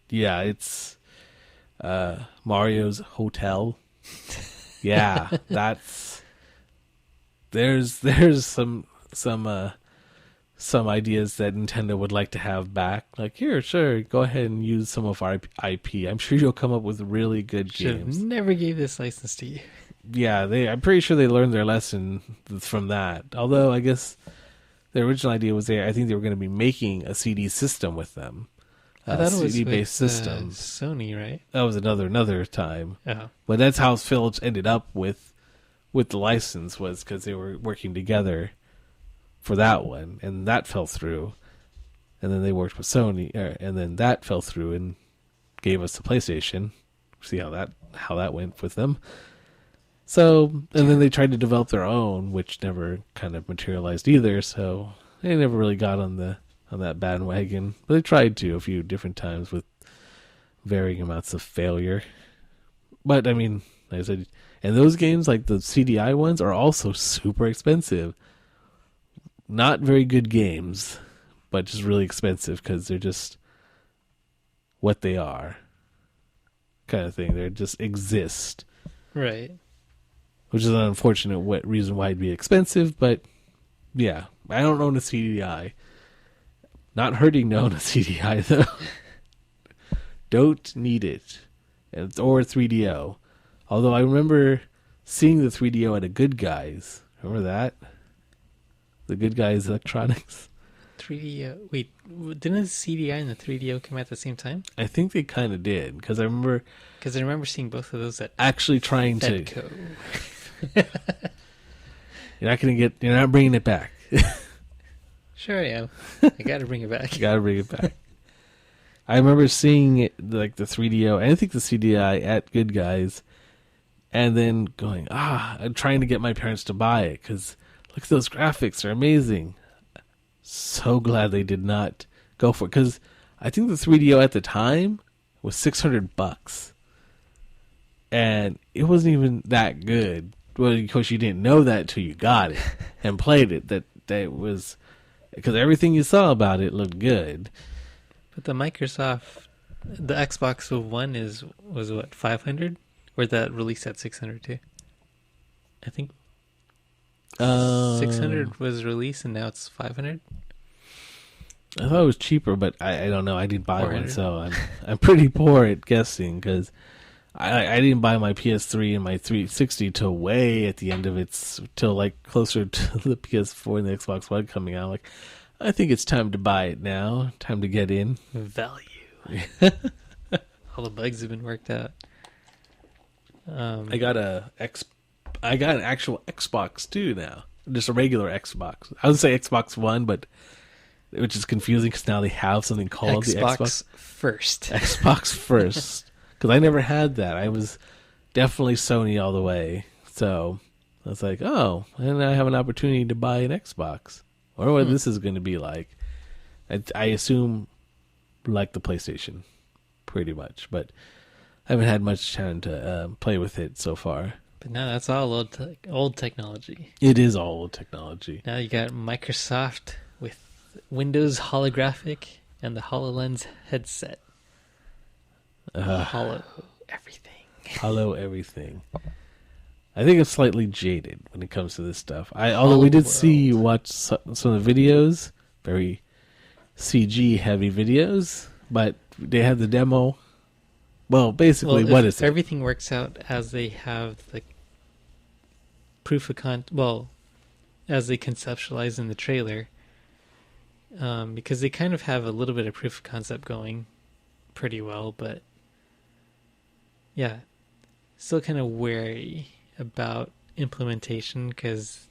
yeah, it's Mario's Hotel. Yeah, there's some some ideas that Nintendo would like to have back. Like, here, sure, go ahead and use some of our IP. I'm sure you'll come up with really good games. Never gave this license to you. Yeah, I'm pretty sure they learned their lesson from that. Although, I guess the original idea was I think they were going to be making a CD system with them. I thought it was CD-based system. Sony, right? That was another time. Oh. But that's how Philips ended up with the license, was because they were working together for that one, and that fell through. And then they worked with Sony, and then that fell through and gave us the PlayStation. See how that went with them. So, and then they tried to develop their own, which never kind of materialized either. So they never really got on that bandwagon. But they tried to a few different times with varying amounts of failure. But I mean, like I said, and those games, like the CDI ones, are also super expensive. Not very good games, but just really expensive because they're just what they are, kind of thing. They just exist. Right. Which is an unfortunate reason why it'd be expensive, but yeah, I don't own a CDI. Not hurting to own a CDI though. Don't need it. Or 3DO. Although I remember seeing the 3DO at a Good Guys. Remember that? The Good Guys Electronics. 3DO. Wait, didn't the CDI and the 3DO come out at the same time? I think they kind of did, because I remember seeing both of those at actually trying Fedco. You're not bringing it back. Sure I am. I gotta bring it back. Gotta bring it back. I remember seeing it, like the 3DO, and I think the CDI at Good Guys, and then going, I'm trying to get my parents to buy it, because look at those graphics, they're amazing. So glad they did not go for it, because I think the 3DO at the time was $600, and it wasn't even that good. Well, of course, you didn't know that until you got it and played it. That it was, because everything you saw about it looked good. But the Xbox One was what, 500, or that released at 600 too? I think 600 was released, and now it's 500. I thought it was cheaper, but I don't know. I didn't buy one, so I'm pretty poor at guessing, because I didn't buy my PS3 and my 360 till way at the end of it, till like closer to the PS4 and the Xbox One coming out. Like, I think it's time to buy it now. Time to get in. Value. All the bugs have been worked out. I got an actual Xbox too now. Just a regular Xbox. I would say Xbox One, but which is confusing because now they have something called the Xbox First. Xbox First. Because I never had that. I was definitely Sony all the way. So I was like, oh, and I have an opportunity to buy an Xbox. I wonder what this is going to be like. I assume like the PlayStation, pretty much. But I haven't had much time to play with it so far. But now that's all old technology. It is all old technology. Now you got Microsoft with Windows Holographic and the HoloLens headset. Hollow everything. I think it's slightly jaded when it comes to this stuff. Although we did watch some of the videos, very CG heavy videos, but they had the demo. Well, basically, what is it? Everything works out as they have the proof of as they conceptualize in the trailer, because they kind of have a little bit of proof of concept going pretty well, but yeah, still kind of wary about implementation, because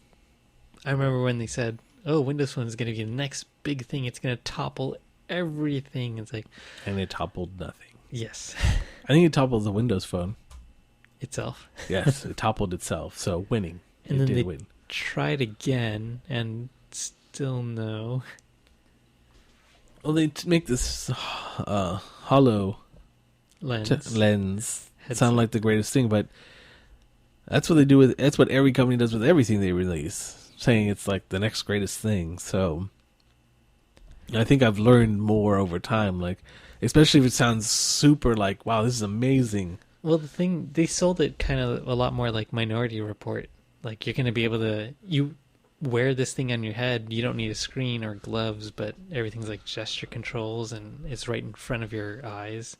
I remember when they said, Windows Phone is going to be the next big thing, it's going to topple everything. It's like, and it toppled nothing. Yes. I think it toppled the Windows Phone itself. Yes, it toppled itself, so winning. And then they win. tried again, and still no. Well, they make this hollow lens sound like the greatest thing, but that's what they do that's what every company does with everything they release, saying it's like the next greatest thing. So I think I've learned more over time, like, especially if it sounds super like, wow, this is amazing. Well, the thing, they sold it kind of a lot more like Minority Report. Like, you're going to be able to, wear this thing on your head. You don't need a screen or gloves, but everything's like gesture controls, and it's right in front of your eyes.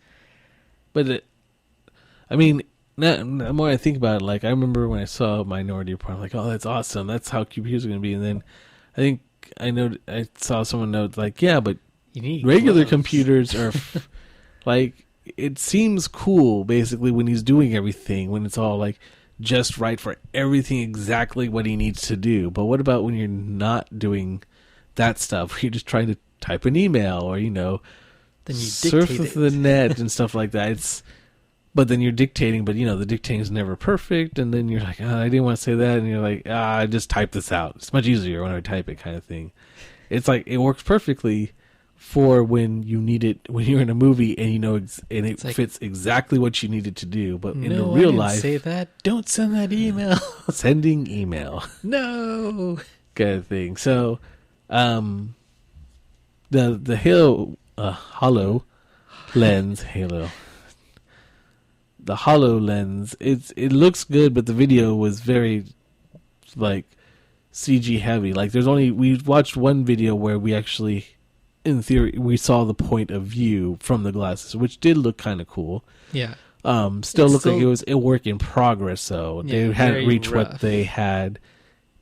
But I mean, the more I think about it, like I remember when I saw Minority Report, I'm like, oh, that's awesome. That's how computers are going to be. And then I think I saw someone note like, yeah, but You need regular gloves. computers are like, it seems cool basically when he's doing everything, when it's all like just right for everything exactly what he needs to do. But what about when you're not doing that stuff? You're just trying to type an email or, Then you surf dictate the it. net and stuff like that. But then you're dictating, but the dictating is never perfect, and then you're like, I didn't want to say that, and you're like, I just type this out. It's much easier when I type it, kind of thing. It's like it works perfectly for when you need it, when you're in a movie and and it like, fits exactly what you needed to do. But in the No, I real didn't life, say that. Don't send that email. sending email No. kind of thing. So, the Halo HoloLens Halo. The HoloLens, it looks good, but the video was very like CG heavy. Like we watched one video where we actually, in theory, we saw the point of view from the glasses, which did look kind of cool. Yeah. Still looked like it was a work in progress, though. Yeah, They hadn't very reached what rough. they had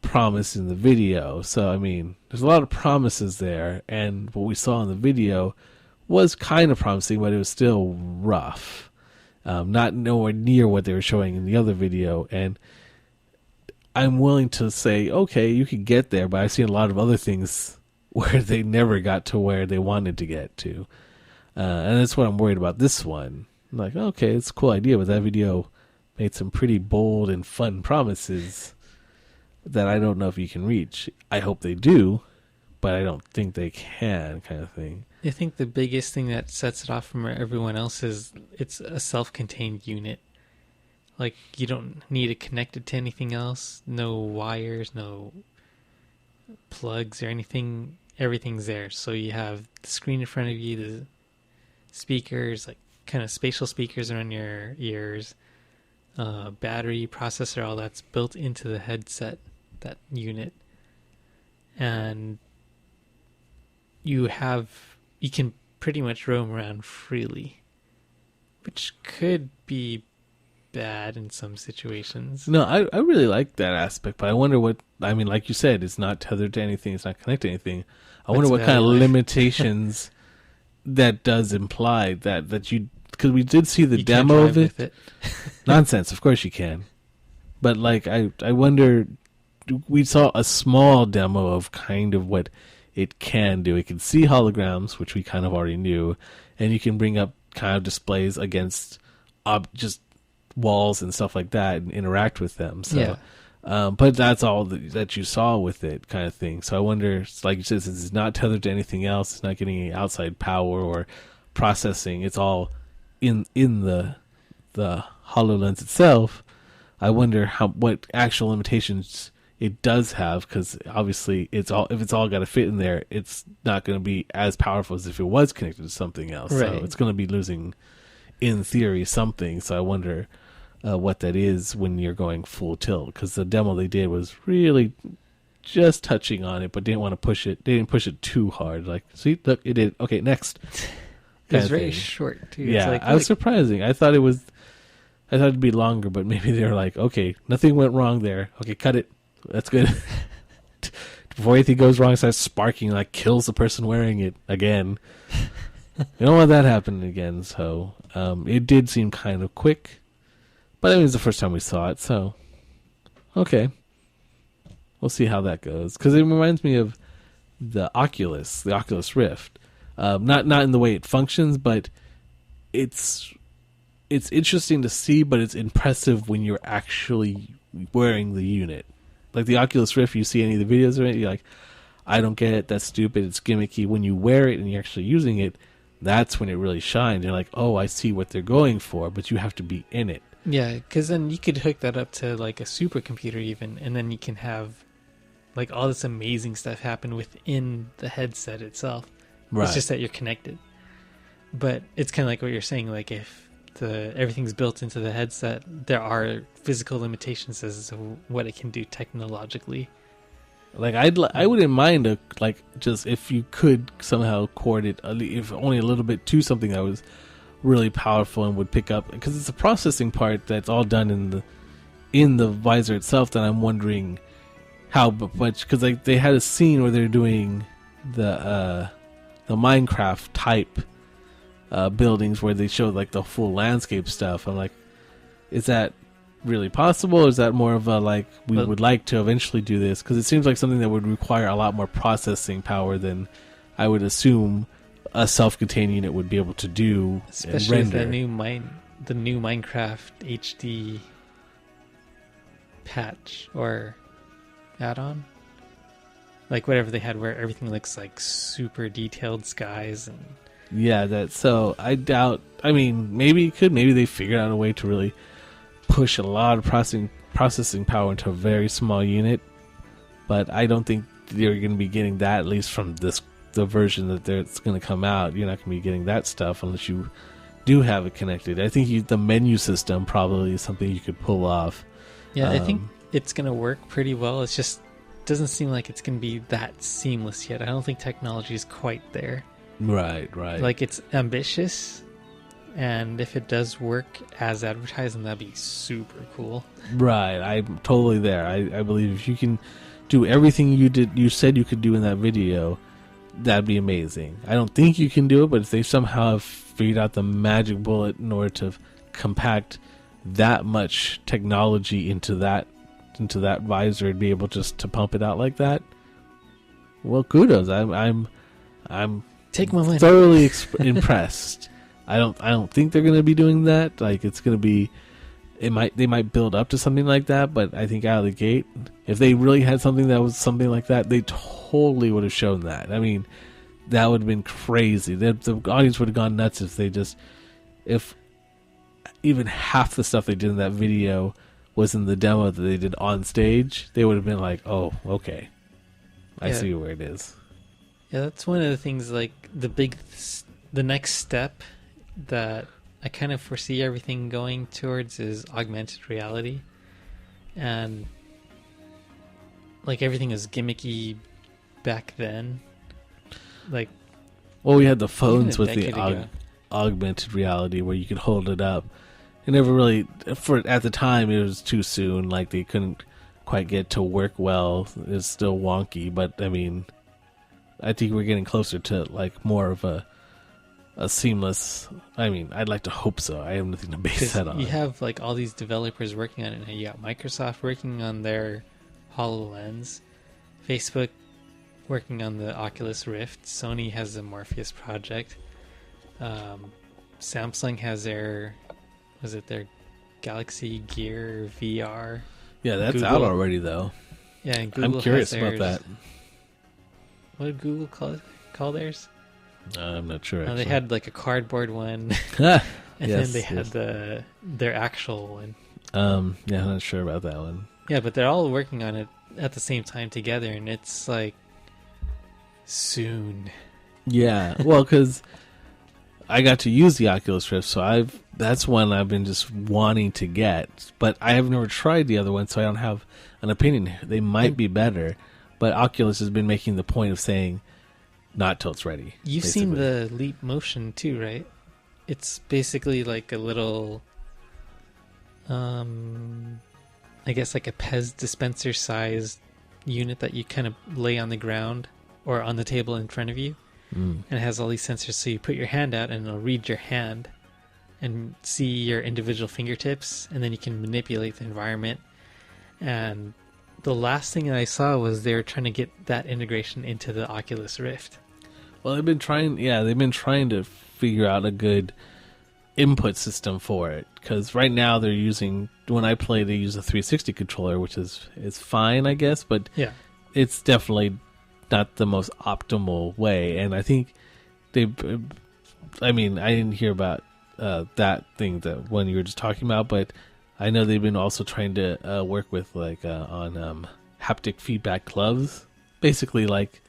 promised in the video. So I mean, there's a lot of promises there, and what we saw in the video was kind of promising, but it was still rough. Not nowhere near what they were showing in the other video, and I'm willing to say, okay, you could get there, but I've seen a lot of other things where they never got to where they wanted to get to, and that's what I'm worried about this one. I'm like, okay, it's a cool idea, but that video made some pretty bold and fun promises that I don't know if you can reach. I hope they do, but I don't think they can, kind of thing. I think the biggest thing that sets it off from everyone else is it's a self-contained unit. Like, you don't need it connected to anything else. No wires, no plugs or anything. Everything's there. So you have the screen in front of you, the speakers, like kind of spatial speakers around your ears, battery, processor, all that's built into the headset, that unit. And you can pretty much roam around freely, which could be bad in some situations. No, I really like that aspect, but I wonder like you said, it's not tethered to anything, it's not connected to anything. I wonder what kind of limitations that does imply that you, because we did see the You can't demo drive of it. with it. Nonsense, of course you can. But like, I wonder, we saw a small demo of kind of what it can do. It can see holograms, which we kind of already knew, and you can bring up kind of displays against just walls and stuff like that and interact with them. So, Yeah. but that's all that you saw with it, kind of thing. So I wonder, like you said, since it's not tethered to anything else, it's not getting any outside power or processing. It's all in the HoloLens itself. I wonder what actual limitations it does have, because obviously if it's all got to fit in there, it's not going to be as powerful as if it was connected to something else. Right. So it's going to be losing, in theory, something. So I wonder what that is when you're going full tilt, because the demo they did was really just touching on it, but didn't want to push it. They didn't push it too hard. Like, see, look, it did. Okay, next. It was Kinda very thing. short too. Yeah, It's like, I was surprising. I thought it'd be longer, but maybe they were like, okay, nothing went wrong there. Okay, cut it. That's good. Before anything goes wrong, it starts sparking, like kills the person wearing it again. You don't want that happening again. So it did seem kind of quick, but it was the first time we saw it. So okay, we'll see how that goes, because it reminds me of the Oculus Rift. Not in the way it functions, but it's interesting to see, but it's impressive when you're actually wearing the unit. Like the Oculus Rift, you see any of the videos of it, you're like, I don't get it, that's stupid, it's gimmicky. When you wear it and you're actually using it, that's when it really shines. You're like, oh, I see what they're going for, but you have to be in it. yeah, because then you could hook that up to like a supercomputer even, and then you can have like all this amazing stuff happen within the headset itself. Right. It's just that you're connected. But it's kind of like what you're saying, like if everything's built into the headset, there are physical limitations as to what it can do technologically. Like I wouldn't mind just if you could somehow coordinate, if only a little bit, to something that was really powerful and would pick up, because it's the processing part that's all done in the visor itself that I'm wondering how much, because like they had a scene where they're doing the Minecraft type buildings where they showed like the full landscape stuff. I'm like, is that really possible, or is that more of a like we would like to eventually do this? Because it seems like something that would require a lot more processing power than I would assume a self-contained unit would be able to do, especially and with render. the new Minecraft HD patch or add-on, like whatever they had, where everything looks like super detailed skies and So I doubt. I mean, maybe it could. Maybe they figured out a way to really push a lot of processing power into a very small unit, but I don't think you're going to be getting that, at least from the version that it's going to come out. You're not going to be getting that stuff unless you do have it connected. I think the menu system probably is something you could pull off. Yeah, I think it's going to work pretty well. It's just doesn't seem like it's going to be that seamless yet. I don't think technology is quite there. Right. Like, it's ambitious, and if it does work as advertised, then that'd be super cool. Right, I'm totally there. I believe if you can do everything you said you could do in that video, that'd be amazing. I don't think you can do it, but if they somehow have figured out the magic bullet in order to compact that much technology into that visor and be able just to pump it out like that, well, kudos. I'm Take my money. Thoroughly impressed. I don't think they're going to be doing that. Like, it's going to be, they might build up to something like that, but I think out of the gate, if they really had something that was something like that, they totally would have shown that. I mean, that would have been crazy. The audience would have gone nuts if even half the stuff they did in that video was in the demo that they did on stage. They would have been like, oh, okay, I see where it is. Yeah, that's one of the things, like, the next step that I kind of foresee everything going towards is augmented reality. And, like, everything was gimmicky back then. Like, well, we had the phones with decade the ago. augmented reality where you could hold it up. It never really, at the time, it was too soon. Like, they couldn't quite get to work well. It's still wonky, but I mean, I think we're getting closer to like more of a seamless. I mean, I'd like to hope so. I have nothing to base that on. You have like all these developers working on it now. You got Microsoft working on their HoloLens, Facebook working on the Oculus Rift, Sony has the Morpheus project, Samsung has their Galaxy Gear VR. Yeah, that's Google, out already though. Yeah, and Google I'm curious has about theirs. that. What did Google call theyrs? I'm not sure. They had like a cardboard one, and and then they had their actual one. Yeah, I'm not sure about that one. Yeah, but they're all working on it at the same time together, and it's like soon. Yeah, well, because I got to use the Oculus Rift, so that's one I've been just wanting to get, but I have never tried the other one, so I don't have an opinion. They might be better, but Oculus has been making the point of saying not till it's ready. You've seen the Leap Motion too, right? It's basically like a little, I guess like a Pez dispenser sized unit that you kind of lay on the ground or on the table in front of you. And it has all these sensors, so you put your hand out and it'll read your hand and see your individual fingertips, and then you can manipulate the environment. And the last thing that I saw was they were trying to get that integration into the Oculus Rift. Well, they've been trying to figure out a good input system for it, because right now they're using, when I play, they use a 360 controller, which is fine, I guess, but yeah, it's definitely not the most optimal way. And I think I didn't hear about that thing that when you were just talking about, but I know they've been also trying to work with on haptic feedback gloves, basically like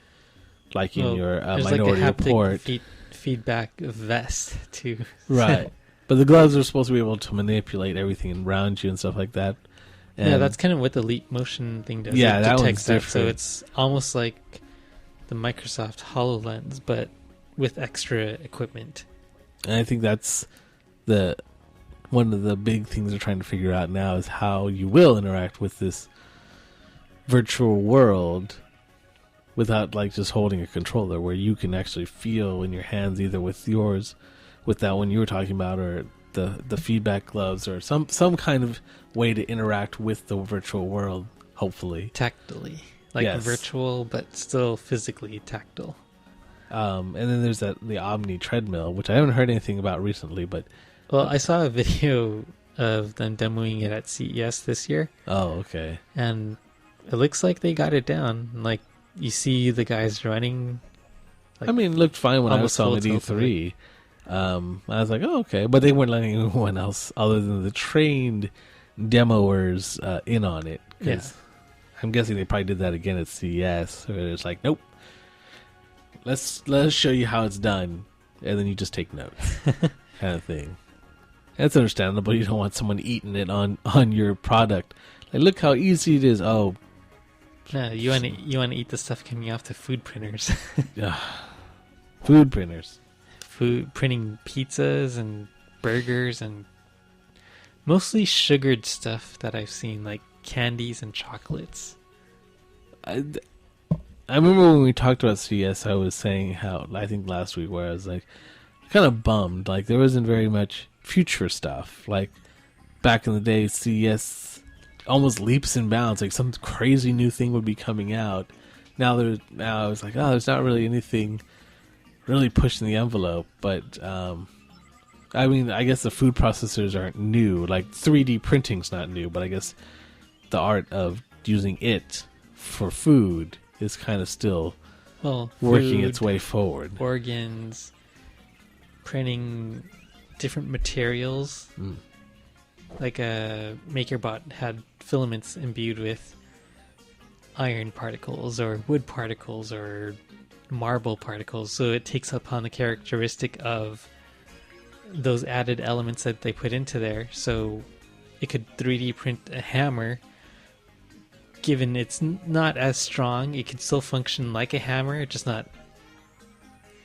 in your Minority like a Report feedback vest too. Right. But the gloves are supposed to be able to manipulate everything around you and stuff like that. Yeah, And that's kind of what the Leap Motion thing does. Yeah, it that detects one's that, so different. it's almost like the Microsoft HoloLens, but with extra equipment. And I think that's one of the big things they're trying to figure out now is how you will interact with this virtual world without like just holding a controller, where you can actually feel in your hands, either with that one you were talking about, or the feedback gloves, or some kind of way to interact with the virtual world, hopefully. Tactily. Like Yes. virtual, but still physically tactile. And then there's the Omni treadmill, which I haven't heard anything about recently, but Well, I saw a video of them demoing it at CES this year, oh, okay. and it looks like they got it down. Like, you see the guys running. Like, I mean, it looked fine when I almost saw them at full tilt of E3. I was like, oh, okay. But they weren't letting anyone else other than the trained demoers in on it. 'Cause Yeah. I'm guessing they probably did that again at CES. Where it's like, nope. Let's show you how it's done, and then you just take notes, kind of thing. That's understandable. You don't want someone eating it on your product. Like, look how easy it is. Oh, No, you want to eat the stuff coming off the food printers. food printers. Food printing pizzas and burgers and mostly sugared stuff that I've seen, like candies and chocolates. I remember when we talked about CS, I was saying how, I think last week, where I was like, kind of bummed. Like, there wasn't very much future stuff. Like, back in the day, CS almost leaps and bounds. Like, some crazy new thing would be coming out. Now I was like, oh, there's not really anything really pushing the envelope. But, I mean, I guess the food processors aren't new. Like, 3D printing's not new, but I guess the art of using it for food is kind of still working its way forward. Organs, printing different materials. Like a MakerBot had filaments imbued with iron particles or wood particles or marble particles, so it takes upon the characteristic of those added elements that they put into there. So it could 3D print a hammer. Given it's not as strong, it can still function like a hammer, just not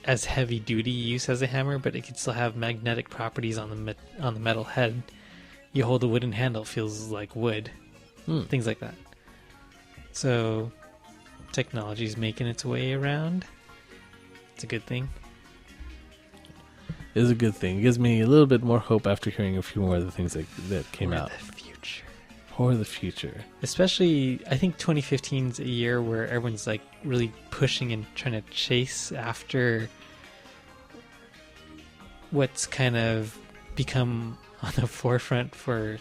as heavy duty use as a hammer, but it can still have magnetic properties on the metal head. You hold a wooden handle, it feels like wood. Things like that. So technology is making its way around. It's a good thing. It is a good thing. It gives me a little bit more hope after hearing a few more of the things that came out. For the future. For the future. Especially, I think 2015 is a year where everyone's like really pushing and trying to chase after what's kind of become on the forefront for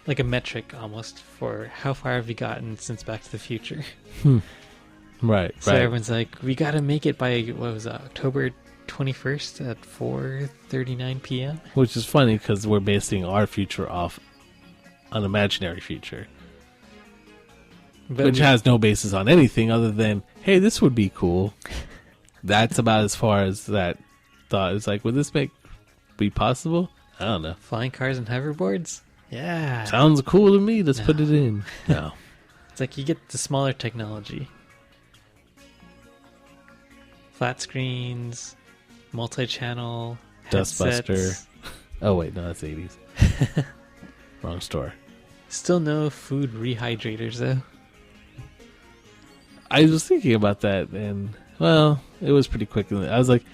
like a metric almost for how far have we gotten since Back to the Future. Right. So everyone's like, we got to make it by, what was that, October 21st at 4:39 p.m. Which is funny because we're basing our future off an imaginary future, which has no basis on anything other than, hey, this would be cool. That's about as far as that thought. It's like, would this be possible? I don't know. Flying cars and hoverboards? Yeah. Sounds cool to me. Let's put it in. No. It's like you get the smaller technology. Flat screens, multi-channel, Dustbuster. headsets. Oh, wait. No, that's 80s. Wrong store. Still no food rehydrators, though. I was thinking about that, and, well, it was pretty quick. I was like,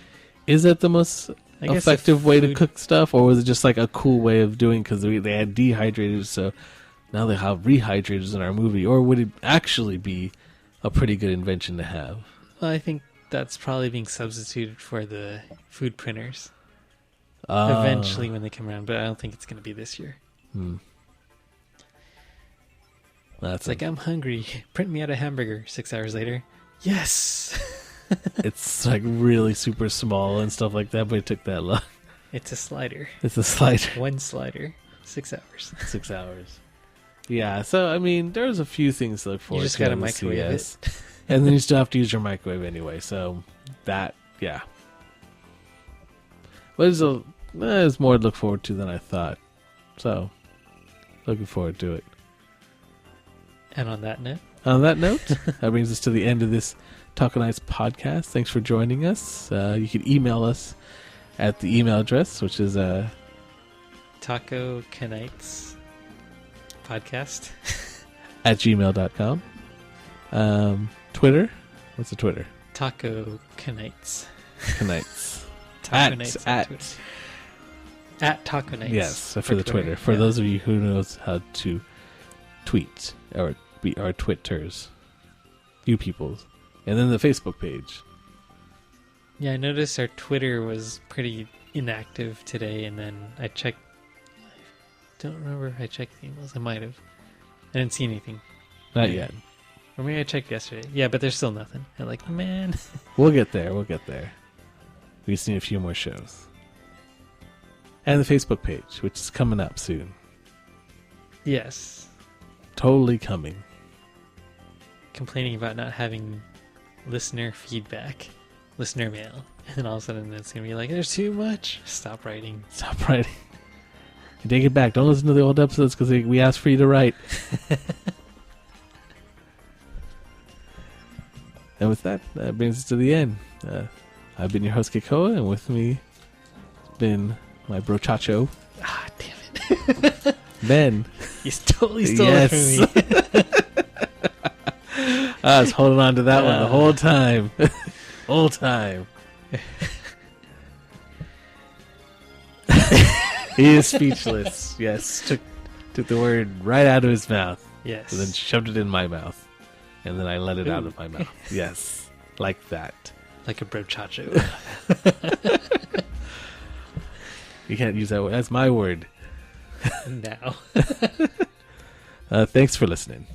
is that the most effective way to cook stuff, or was it just like a cool way of doing, because they had dehydrators, so now they have rehydrators in our movie, or would it actually be a pretty good invention to have? Well, I think that's probably being substituted for the food printers eventually when they come around, but I don't think it's going to be this year. That's like, I'm hungry. Print me out a hamburger. 6 hours later. Yes! It's like really super small and stuff like that, but it took that long. It's a slider. It's a slider. One slider. 6 hours. 6 hours. Yeah, so I mean, there's a few things to look forward to. You just gotta microwave it. And then you still have to use your microwave anyway, so that, yeah. But there's more to look forward to than I thought. So, looking forward to it. And on that note, that brings us to the end of this kNights podcast. Thanks for joining us. You can email us at the email address, which is Taco kNights podcast at gmail.com. Twitter? What's the Twitter? Taco kNights. kNights. Taco Knights at Taco Knights. Yes, for the Twitter. For those of you who knows how to tweet or be our Twitters, you peoples, and then the Facebook page. Yeah, I noticed our Twitter was pretty inactive today, and then I checked. I don't remember if I checked the emails. I might have. I didn't see anything. Not yet. Or maybe I checked yesterday. Yeah, but there's still nothing. I'm like, man. We'll get there. We just need a few more shows. And the Facebook page, which is coming up soon. Yes. Totally coming. Complaining about not having listener feedback, listener mail. And then all of a sudden it's going to be like, there's too much. Stop writing. Take it back. Don't listen to the old episodes because we asked for you to write. And with that, that brings us to the end. I've been your host, Kekoa, and with me has been my brochacho. Ah, damn it. Ben. You totally stole it from me. I was holding on to that one the whole time. He is speechless. Yes, took the word right out of his mouth. Yes. And then shoved it in my mouth. And then I let it out of my mouth. Yes, like that. Like a brochacho. You can't use that word. That's my word. Now. Thanks for listening.